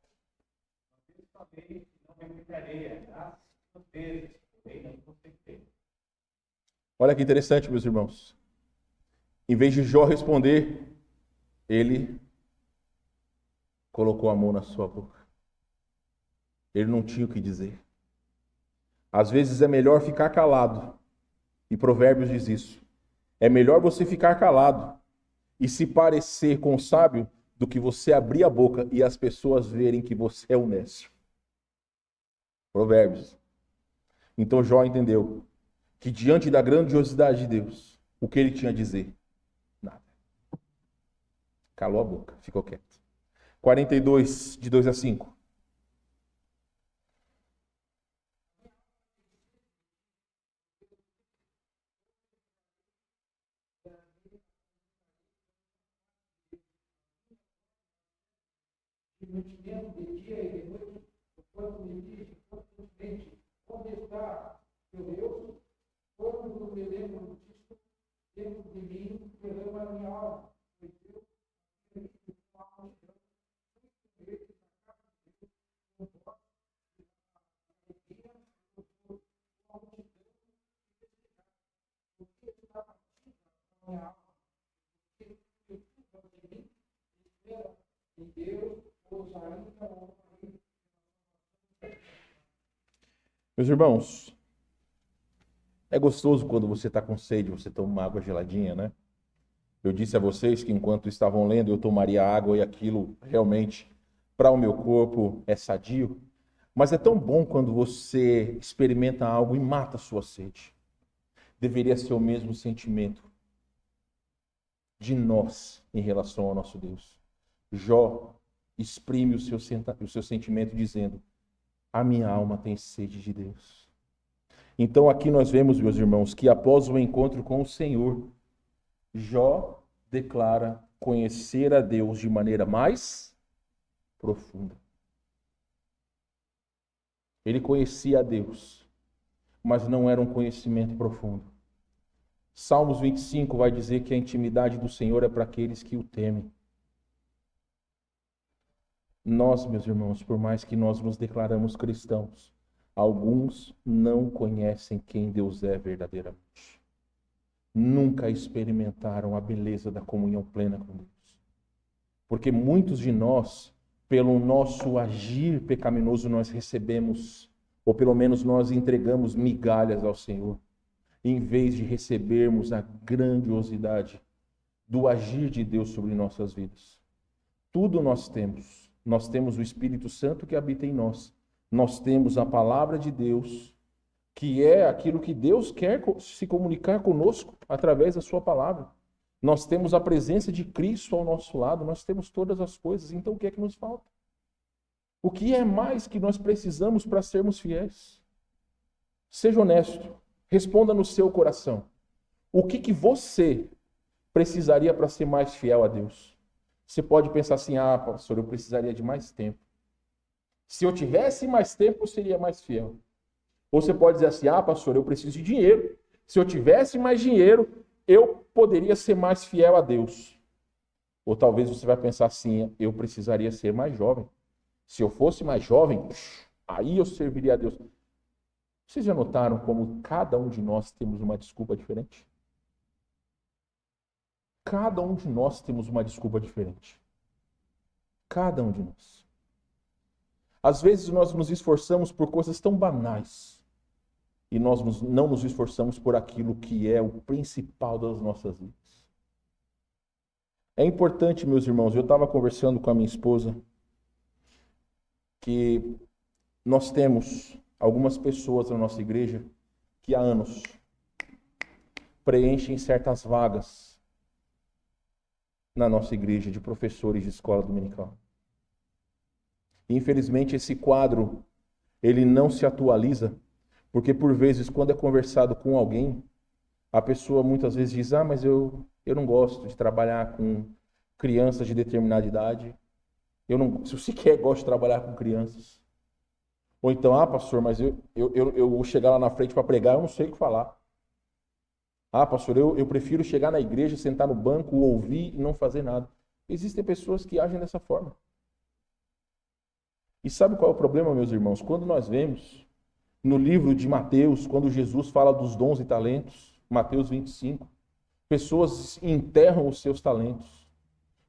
Mas eu falei que não replicarei a graça vezes, porém não consentei. Olha que interessante, meus irmãos. Em vez de Jó responder, ele colocou a mão na sua boca. Ele não tinha o que dizer. Às vezes é melhor ficar calado. E Provérbios diz isso. É melhor você ficar calado e se parecer com o sábio do que você abrir a boca e as pessoas verem que você é honesto. Provérbios. Então Jó entendeu que diante da grandiosidade de Deus, o que ele tinha a dizer? Nada. Calou a boca, ficou quieto. 42, de 2 a 5. Mantimento de dia e de noite, quando me diz constantemente, onde está meu Deus? Quando me lembro disso, dentro de mim, derrama a minha alma. Pois Deus, a multidão, muito vezes na casa de Deus, não posso, a multidão, o que está partindo a minha alma? Porque eu de mim, espera em Deus. Meus irmãos, é gostoso quando você está com sede, você toma uma água geladinha, né? Eu disse a vocês que enquanto estavam lendo eu tomaria água e aquilo realmente para o meu corpo é sadio. Mas é tão bom quando você experimenta algo e mata a sua sede. Deveria ser o mesmo sentimento de nós em relação ao nosso Deus. Jó exprime o seu sentimento dizendo: a minha alma tem sede de Deus. Então aqui nós vemos, meus irmãos, que após o encontro com o Senhor, Jó declara conhecer a Deus de maneira mais profunda. Ele conhecia a Deus, mas não era um conhecimento profundo. Salmos 25 vai dizer que a intimidade do Senhor é para aqueles que o temem. Nós, meus irmãos, por mais que nós nos declaramos cristãos, alguns não conhecem quem Deus é verdadeiramente. Nunca experimentaram a beleza da comunhão plena com Deus. Porque muitos de nós, pelo nosso agir pecaminoso, nós recebemos, ou pelo menos nós entregamos migalhas ao Senhor, em vez de recebermos a grandiosidade do agir de Deus sobre nossas vidas. Tudo nós temos. Nós temos o Espírito Santo que habita em nós. Nós temos a palavra de Deus, que é aquilo que Deus quer se comunicar conosco através da sua palavra. Nós temos a presença de Cristo ao nosso lado, nós temos todas as coisas. Então o que é que nos falta? O que é mais que nós precisamos para sermos fiéis? Seja honesto, responda no seu coração. O que você precisaria para ser mais fiel a Deus? Você pode pensar assim: ah, pastor, eu precisaria de mais tempo. Se eu tivesse mais tempo, eu seria mais fiel. Ou você pode dizer assim: ah, pastor, eu preciso de dinheiro. Se eu tivesse mais dinheiro, eu poderia ser mais fiel a Deus. Ou talvez você vai pensar assim: eu precisaria ser mais jovem. Se eu fosse mais jovem, aí eu serviria a Deus. Vocês já notaram como cada um de nós temos uma desculpa diferente? Cada um de nós temos uma desculpa diferente. Cada um de nós. Às vezes nós nos esforçamos por coisas tão banais e nós não nos esforçamos por aquilo que é o principal das nossas vidas. É importante, meus irmãos, eu estava conversando com a minha esposa que nós temos algumas pessoas na nossa igreja que há anos preenchem certas vagas na nossa igreja de professores de escola dominical. Infelizmente, esse quadro, ele não se atualiza, porque por vezes, quando é conversado com alguém, a pessoa muitas vezes diz: ah, mas eu não gosto de trabalhar com crianças de determinada idade. Eu sequer gosto de trabalhar com crianças. Ou então: ah, pastor, mas eu vou chegar lá na frente para pregar, eu não sei o que falar. Ah, pastor, eu prefiro chegar na igreja, sentar no banco, ouvir e não fazer nada. Existem pessoas que agem dessa forma. E sabe qual é o problema, meus irmãos? Quando nós vemos no livro de Mateus, quando Jesus fala dos dons e talentos, Mateus 25, pessoas enterram os seus talentos,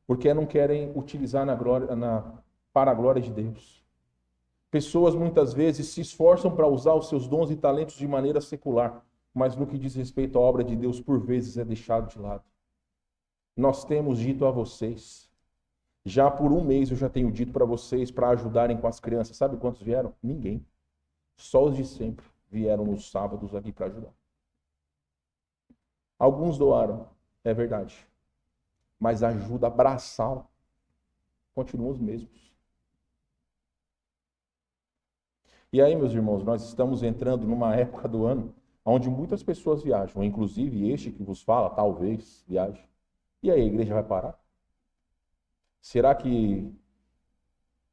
porque não querem utilizar para a glória de Deus. Pessoas muitas vezes se esforçam para usar os seus dons e talentos de maneira secular, mas no que diz respeito à obra de Deus, por vezes é deixado de lado. Nós temos dito a vocês Já por um mês eu já tenho dito para vocês para ajudarem com as crianças. Sabe quantos vieram? Ninguém. Só os de sempre vieram nos sábados aqui para ajudar. Alguns doaram, é verdade. Mas a ajuda braçal continua os mesmos. E aí, meus irmãos, nós estamos entrando numa época do ano onde muitas pessoas viajam, inclusive este que vos fala, talvez viaje. E aí, a igreja vai parar? Será que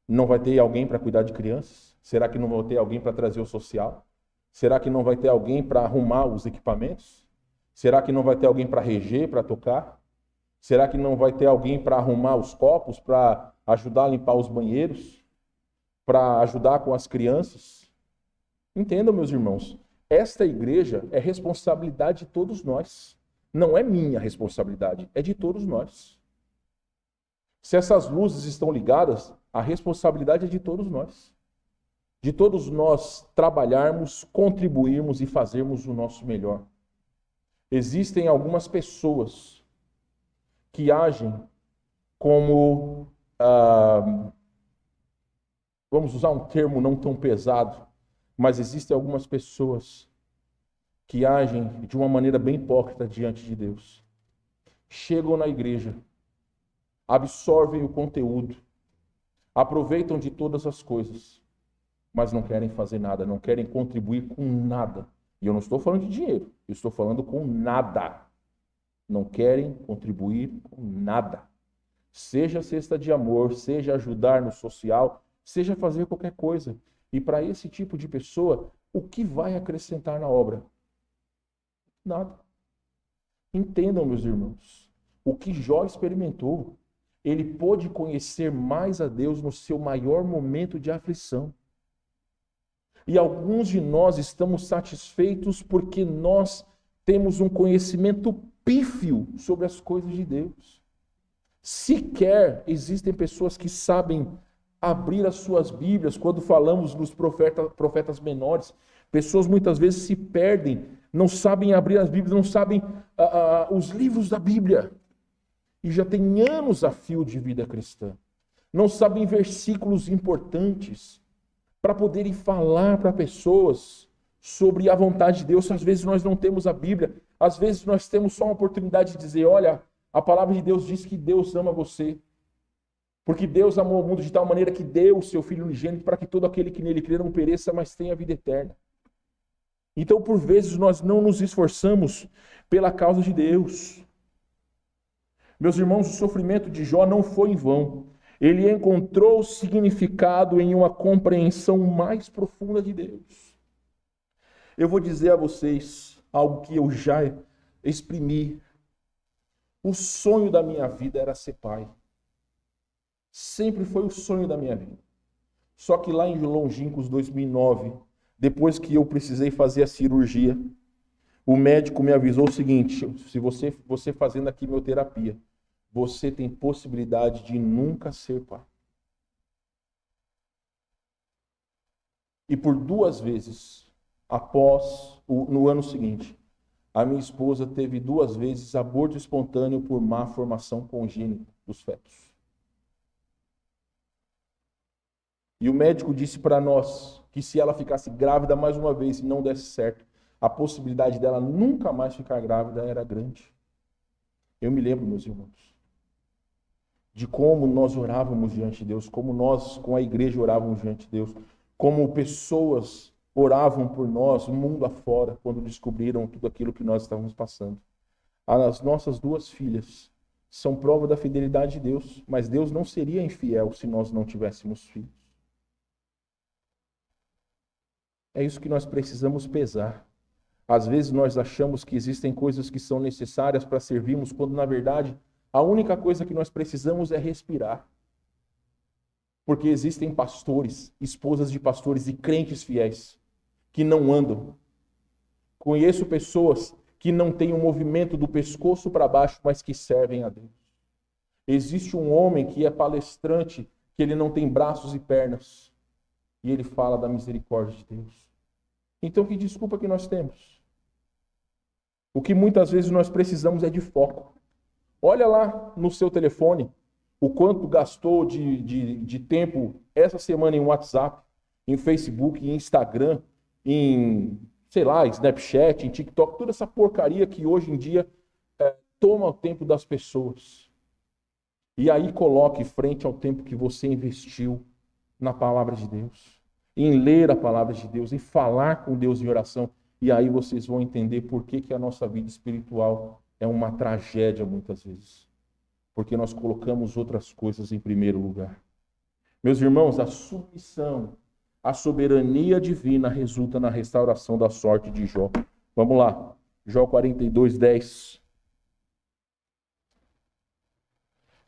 não vai ter alguém para cuidar de crianças? Será que não vai ter alguém para trazer o social? Será que não vai ter alguém para arrumar os equipamentos? Será que não vai ter alguém para reger, para tocar? Será que não vai ter alguém para arrumar os copos, para ajudar a limpar os banheiros? Para ajudar com as crianças? Entendam, meus irmãos, esta igreja é responsabilidade de todos nós. Não é minha responsabilidade, é de todos nós. Se essas luzes estão ligadas, a responsabilidade é de todos nós. De todos nós trabalharmos, contribuirmos e fazermos o nosso melhor. Existem algumas pessoas que agem como, vamos usar um termo não tão pesado, mas existem algumas pessoas que agem de uma maneira bem hipócrita diante de Deus. Chegam na igreja, absorvem o conteúdo, aproveitam de todas as coisas, mas não querem fazer nada, não querem contribuir com nada. E eu não estou falando de dinheiro, eu estou falando com nada. Não querem contribuir com nada. Seja cesta de amor, seja ajudar no social, seja fazer qualquer coisa. E para esse tipo de pessoa, o que vai acrescentar na obra? Nada. Entendam, meus irmãos, o que Jó experimentou, ele pôde conhecer mais a Deus no seu maior momento de aflição. E alguns de nós estamos satisfeitos porque nós temos um conhecimento pífio sobre as coisas de Deus. Sequer existem pessoas que sabem abrir as suas Bíblias. Quando falamos dos profetas menores, pessoas muitas vezes se perdem, não sabem abrir as Bíblias, não sabem os livros da Bíblia. E já tem anos a fio de vida cristã. Não sabem versículos importantes para poderem falar para pessoas sobre a vontade de Deus. Às vezes nós não temos a Bíblia, às vezes nós temos só uma oportunidade de dizer, olha, a palavra de Deus diz que Deus ama você, porque Deus amou o mundo de tal maneira que deu o seu Filho unigênito para que todo aquele que nele crê não pereça, mas tenha vida eterna. Então, por vezes, nós não nos esforçamos pela causa de Deus. Meus irmãos, o sofrimento de Jó não foi em vão. Ele encontrou significado em uma compreensão mais profunda de Deus. Eu vou dizer a vocês algo que eu já exprimi. O sonho da minha vida era ser pai. Sempre foi o sonho da minha vida. Só que lá em longínquos 2009, depois que eu precisei fazer a cirurgia, o médico me avisou o seguinte, se você fazendo a quimioterapia, você tem possibilidade de nunca ser pai. E por 2 vezes, no ano seguinte, a minha esposa teve 2 vezes aborto espontâneo por má formação congênita dos fetos. E o médico disse para nós que se ela ficasse grávida mais uma vez e não desse certo, a possibilidade dela nunca mais ficar grávida era grande. Eu me lembro, meus irmãos, de como nós orávamos diante de Deus, como nós com a igreja orávamos diante de Deus, como pessoas oravam por nós, o mundo afora, quando descobriram tudo aquilo que nós estávamos passando. As nossas 2 filhas são prova da fidelidade de Deus, mas Deus não seria infiel se nós não tivéssemos filhos. É isso que nós precisamos pesar. Às vezes nós achamos que existem coisas que são necessárias para servirmos, quando na verdade a única coisa que nós precisamos é respirar. Porque existem pastores, esposas de pastores e crentes fiéis que não andam. Conheço pessoas que não têm um movimento do pescoço para baixo, mas que servem a Deus. Existe um homem que é palestrante, que ele não tem braços e pernas, e ele fala da misericórdia de Deus. Então, que desculpa que nós temos? O que muitas vezes nós precisamos é de foco. Olha lá no seu telefone o quanto gastou de tempo essa semana em WhatsApp, em Facebook, em Instagram, em, sei lá, Snapchat, em TikTok, toda essa porcaria que hoje em dia toma o tempo das pessoas. E aí coloque frente ao tempo que você investiu na palavra de Deus, em ler a palavra de Deus, em falar com Deus em oração. E aí vocês vão entender por que a nossa vida espiritual é uma tragédia muitas vezes. Porque nós colocamos outras coisas em primeiro lugar. Meus irmãos, a submissão à soberania divina resulta na restauração da sorte de Jó. Vamos lá, Jó 42:10.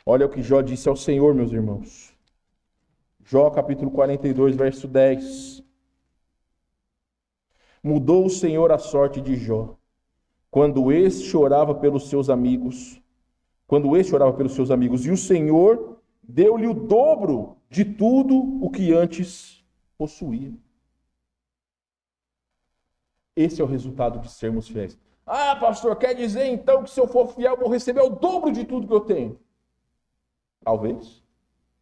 Olha o que Jó disse ao Senhor, meus irmãos. Jó capítulo 42, verso 10. Mudou o Senhor a sorte de Jó, quando este orava pelos seus amigos, e o Senhor deu-lhe o dobro de tudo o que antes possuía. Esse é o resultado de sermos fiéis. Ah, pastor, quer dizer então que se eu for fiel, eu vou receber o dobro de tudo que eu tenho? Talvez.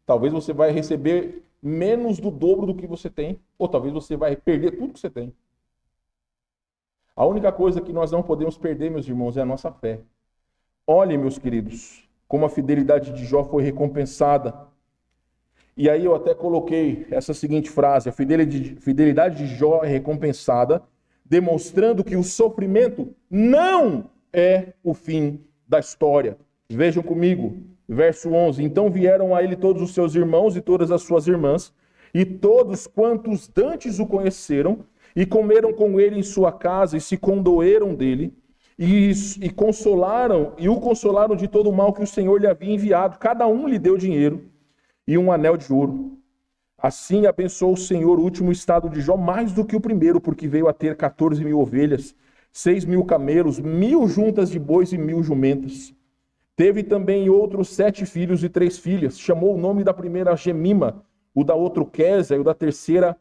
Talvez você vai receber menos do dobro do que você tem, ou talvez você vai perder tudo que você tem. A única coisa que nós não podemos perder, meus irmãos, é a nossa fé. Olhem, meus queridos, como a fidelidade de Jó foi recompensada. E aí eu até coloquei essa seguinte frase: a fidelidade de Jó é recompensada, demonstrando que o sofrimento não é o fim da história. Vejam comigo, verso 11. Então vieram a ele todos os seus irmãos e todas as suas irmãs, e todos quantos dantes o conheceram, e comeram com ele em sua casa, e se condoeram dele, e o consolaram de todo o mal que o Senhor lhe havia enviado. Cada um lhe deu dinheiro e um anel de ouro. Assim abençoou o Senhor o último estado de Jó mais do que o primeiro, porque veio a ter 14.000 ovelhas, 6.000 camelos, 1.000 juntas de bois e 1.000 jumentas. Teve também outros 7 filhos e 3 filhas. Chamou o nome da primeira Gemima, o da outra Quésia e o da terceira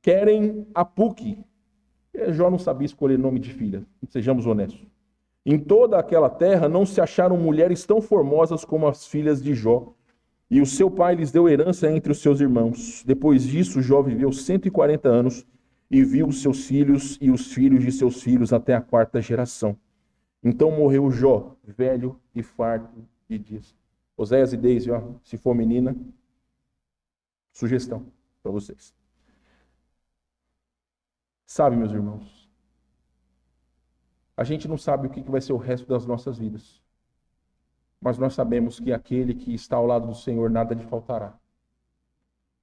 Querem Apuque. Jó não sabia escolher nome de filha, sejamos honestos. Em toda aquela terra não se acharam mulheres tão formosas como as filhas de Jó, e o seu pai lhes deu herança entre os seus irmãos. Depois disso, Jó viveu 140 anos e viu os seus filhos e os filhos de seus filhos até a 4ª geração. Então morreu Jó, velho e farto de dias. Oséias e Deise, se for menina, sugestão para vocês. Sabe, meus irmãos, a gente não sabe o que vai ser o resto das nossas vidas, mas nós sabemos que aquele que está ao lado do Senhor nada lhe faltará.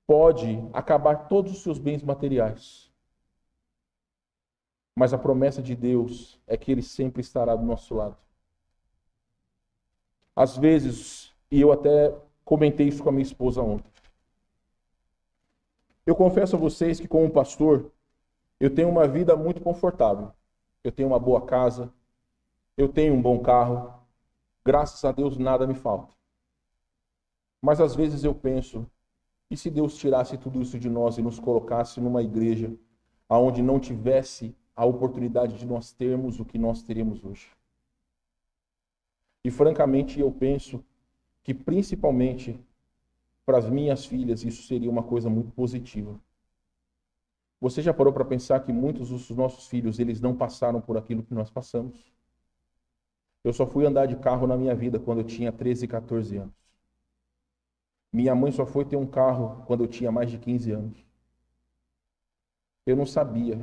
Pode acabar todos os seus bens materiais, mas a promessa de Deus é que Ele sempre estará do nosso lado. Às vezes, e eu até comentei isso com a minha esposa ontem, eu confesso a vocês que como pastor, eu tenho uma vida muito confortável. Eu tenho uma boa casa, eu tenho um bom carro, graças a Deus nada me falta. Mas às vezes eu penso, e se Deus tirasse tudo isso de nós e nos colocasse numa igreja onde não tivesse a oportunidade de nós termos o que nós teríamos hoje? E francamente eu penso que principalmente para as minhas filhas isso seria uma coisa muito positiva. Você já parou para pensar que muitos dos nossos filhos, eles não passaram por aquilo que nós passamos? Eu só fui andar de carro na minha vida quando eu tinha 13 e 14 anos. Minha mãe só foi ter um carro quando eu tinha mais de 15 anos. Eu não sabia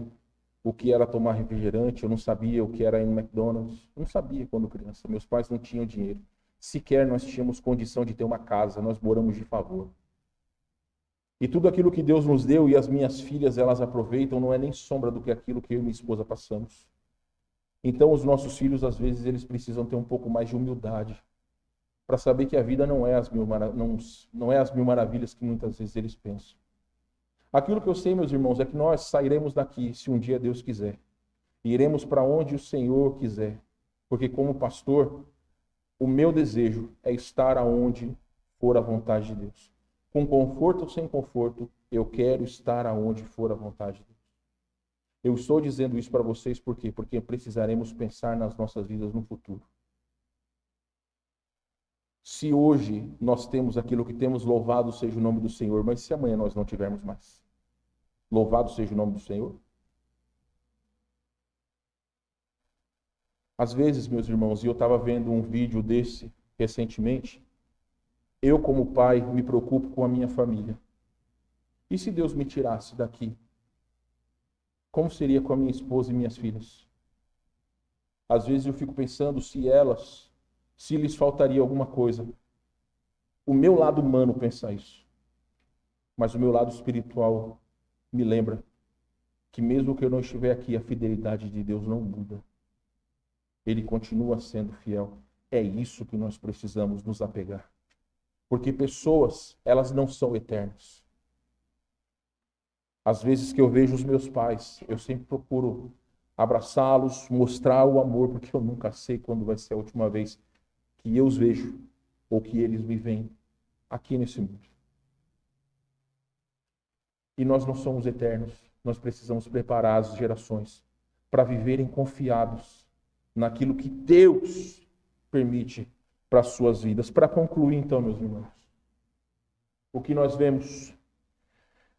o que era tomar refrigerante, eu não sabia o que era ir no McDonald's. Eu não sabia quando criança. Meus pais não tinham dinheiro. Sequer nós tínhamos condição de ter uma casa, nós moramos de favor. E tudo aquilo que Deus nos deu e as minhas filhas, elas aproveitam, não é nem sombra do que aquilo que eu e minha esposa passamos. Então os nossos filhos, às vezes, eles precisam ter um pouco mais de humildade para saber que a vida não é as mil maravilhas que muitas vezes eles pensam. Aquilo que eu sei, meus irmãos, é que nós sairemos daqui, se um dia Deus quiser, e iremos para onde o Senhor quiser, porque como pastor, o meu desejo é estar aonde for a vontade de Deus. Com conforto ou sem conforto, eu quero estar aonde for a vontade de Deus. Eu estou dizendo isso para vocês por quê? Porque precisaremos pensar nas nossas vidas no futuro. Se hoje nós temos aquilo que temos, louvado seja o nome do Senhor, mas se amanhã nós não tivermos mais? Louvado seja o nome do Senhor. Às vezes, meus irmãos, e eu estava vendo um vídeo desse recentemente, eu como pai me preocupo com a minha família. E se Deus me tirasse daqui? Como seria com a minha esposa e minhas filhas? Às vezes eu fico pensando se lhes faltaria alguma coisa. O meu lado humano pensa isso. Mas o meu lado espiritual me lembra que mesmo que eu não estiver aqui, a fidelidade de Deus não muda. Ele continua sendo fiel. É isso que nós precisamos nos apegar. Porque pessoas, elas não são eternas. Às vezes que eu vejo os meus pais, eu sempre procuro abraçá-los, mostrar o amor, porque eu nunca sei quando vai ser a última vez que eu os vejo ou que eles me veem aqui nesse mundo. E nós não somos eternos. Nós precisamos preparar as gerações para viverem confiados naquilo que Deus permite para as suas vidas. Para concluir, então, meus irmãos, o que nós vemos?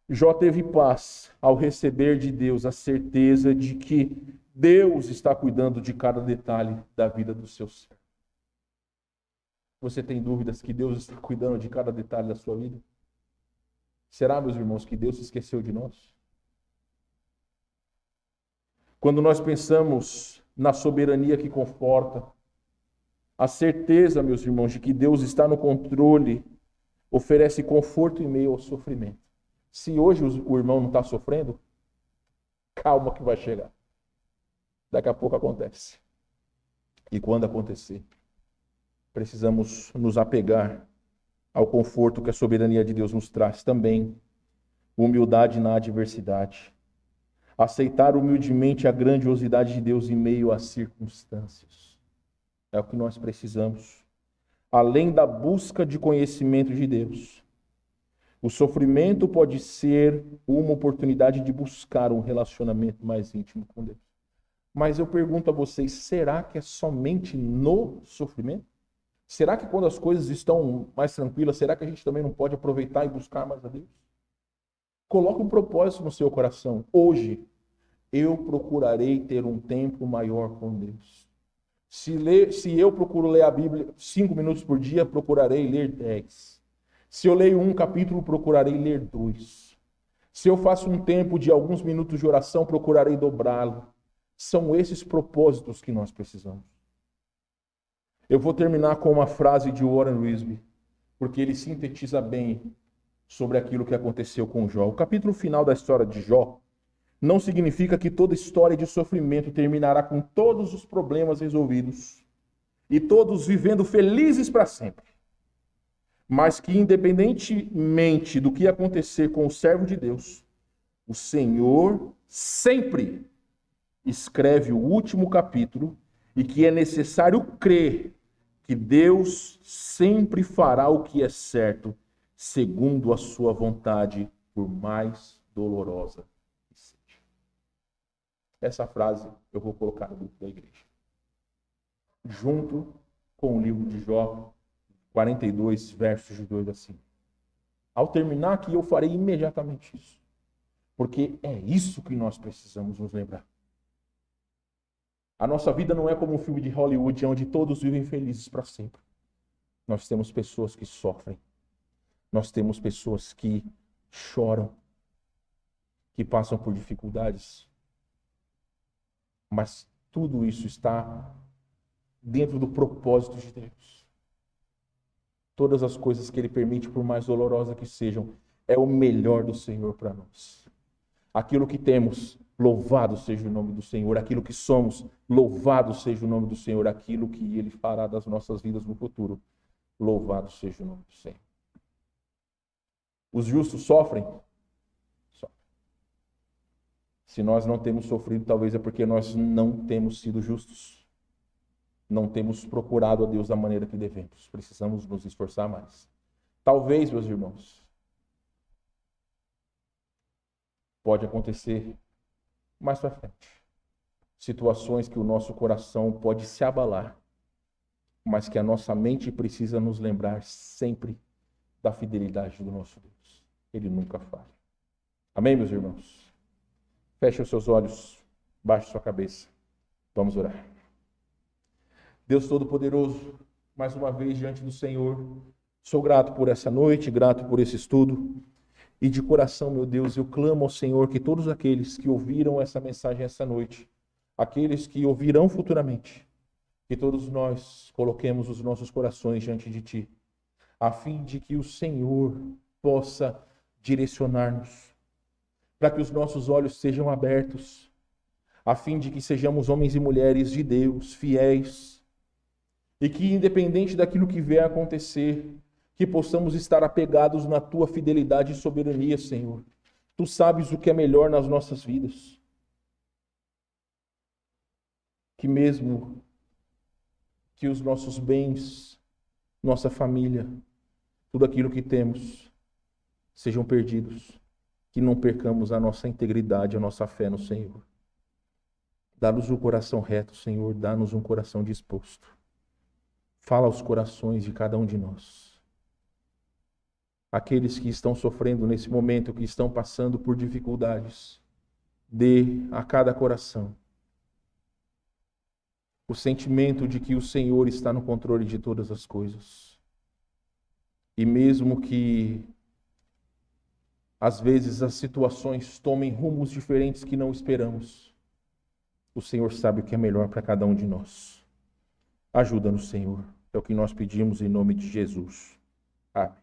Jó teve paz ao receber de Deus a certeza de que Deus está cuidando de cada detalhe da vida do seu ser. Você tem dúvidas que Deus está cuidando de cada detalhe da sua vida? Será, meus irmãos, que Deus se esqueceu de nós? Quando nós pensamos na soberania que conforta, a certeza, meus irmãos, de que Deus está no controle, oferece conforto em meio ao sofrimento. Se hoje o irmão não está sofrendo, calma que vai chegar. Daqui a pouco acontece. E quando acontecer, precisamos nos apegar ao conforto que a soberania de Deus nos traz também. Humildade na adversidade. Aceitar humildemente a grandiosidade de Deus em meio às circunstâncias. É o que nós precisamos. Além da busca de conhecimento de Deus, o sofrimento pode ser uma oportunidade de buscar um relacionamento mais íntimo com Deus. Mas eu pergunto a vocês, será que é somente no sofrimento? Será que quando as coisas estão mais tranquilas, será que a gente também não pode aproveitar e buscar mais a Deus? Coloque um propósito no seu coração. Hoje, eu procurarei ter um tempo maior com Deus. Se eu procuro ler a Bíblia 5 minutos por dia, procurarei ler 10. Se eu leio um capítulo, procurarei ler 2. Se eu faço um tempo de alguns minutos de oração, procurarei dobrá-lo. São esses propósitos que nós precisamos. Eu vou terminar com uma frase de Warren Wiersbe, porque ele sintetiza bem sobre aquilo que aconteceu com Jó. O capítulo final da história de Jó não significa que toda história de sofrimento terminará com todos os problemas resolvidos e todos vivendo felizes para sempre. Mas que, independentemente do que acontecer com o servo de Deus, o Senhor sempre escreve o último capítulo e que é necessário crer que Deus sempre fará o que é certo, segundo a sua vontade, por mais dolorosa que seja. Essa frase eu vou colocar no grupo da igreja. Junto com o livro de Jó, 42, versos de 2 a 5. Ao terminar aqui, eu farei imediatamente isso. Porque é isso que nós precisamos nos lembrar. A nossa vida não é como um filme de Hollywood, onde todos vivem felizes para sempre. Nós temos pessoas que sofrem. Nós temos pessoas que choram, que passam por dificuldades. Mas tudo isso está dentro do propósito de Deus. Todas as coisas que Ele permite, por mais dolorosas que sejam, é o melhor do Senhor para nós. Aquilo que temos, louvado seja o nome do Senhor. Aquilo que somos, louvado seja o nome do Senhor. Aquilo que Ele fará das nossas vidas no futuro, louvado seja o nome do Senhor. Os justos sofrem? Sofrem. Se nós não temos sofrido, talvez é porque nós não temos sido justos. Não temos procurado a Deus da maneira que devemos. Precisamos nos esforçar mais. Talvez, meus irmãos, pode acontecer mais para frente. Situações que o nosso coração pode se abalar. mas que a nossa mente precisa nos lembrar sempre da fidelidade do nosso Deus. Ele nunca falha. Amém, meus irmãos? Feche os seus olhos, baixe sua cabeça. Vamos orar. Deus Todo-Poderoso, mais uma vez diante do Senhor, sou grato por essa noite, grato por esse estudo. E de coração, meu Deus, eu clamo ao Senhor que todos aqueles que ouviram essa mensagem essa noite, aqueles que ouvirão futuramente, que todos nós coloquemos os nossos corações diante de Ti, a fim de que o Senhor possa direcionar-nos, para que os nossos olhos sejam abertos, a fim de que sejamos homens e mulheres de Deus, fiéis, e que independente daquilo que vier a acontecer, que possamos estar apegados na Tua fidelidade e soberania, Senhor. Tu sabes o que é melhor nas nossas vidas. Que mesmo que os nossos bens, nossa família, tudo aquilo que temos, sejam perdidos, que não percamos a nossa integridade, a nossa fé no Senhor. Dá-nos um coração reto, Senhor, dá-nos um coração disposto. Fala aos corações de cada um de nós. Aqueles que estão sofrendo nesse momento, que estão passando por dificuldades, dê a cada coração o sentimento de que o Senhor está no controle de todas as coisas. E mesmo que às vezes as situações tomem rumos diferentes que não esperamos, o Senhor sabe o que é melhor para cada um de nós. Ajuda-nos, Senhor. É o que nós pedimos em nome de Jesus. Amém.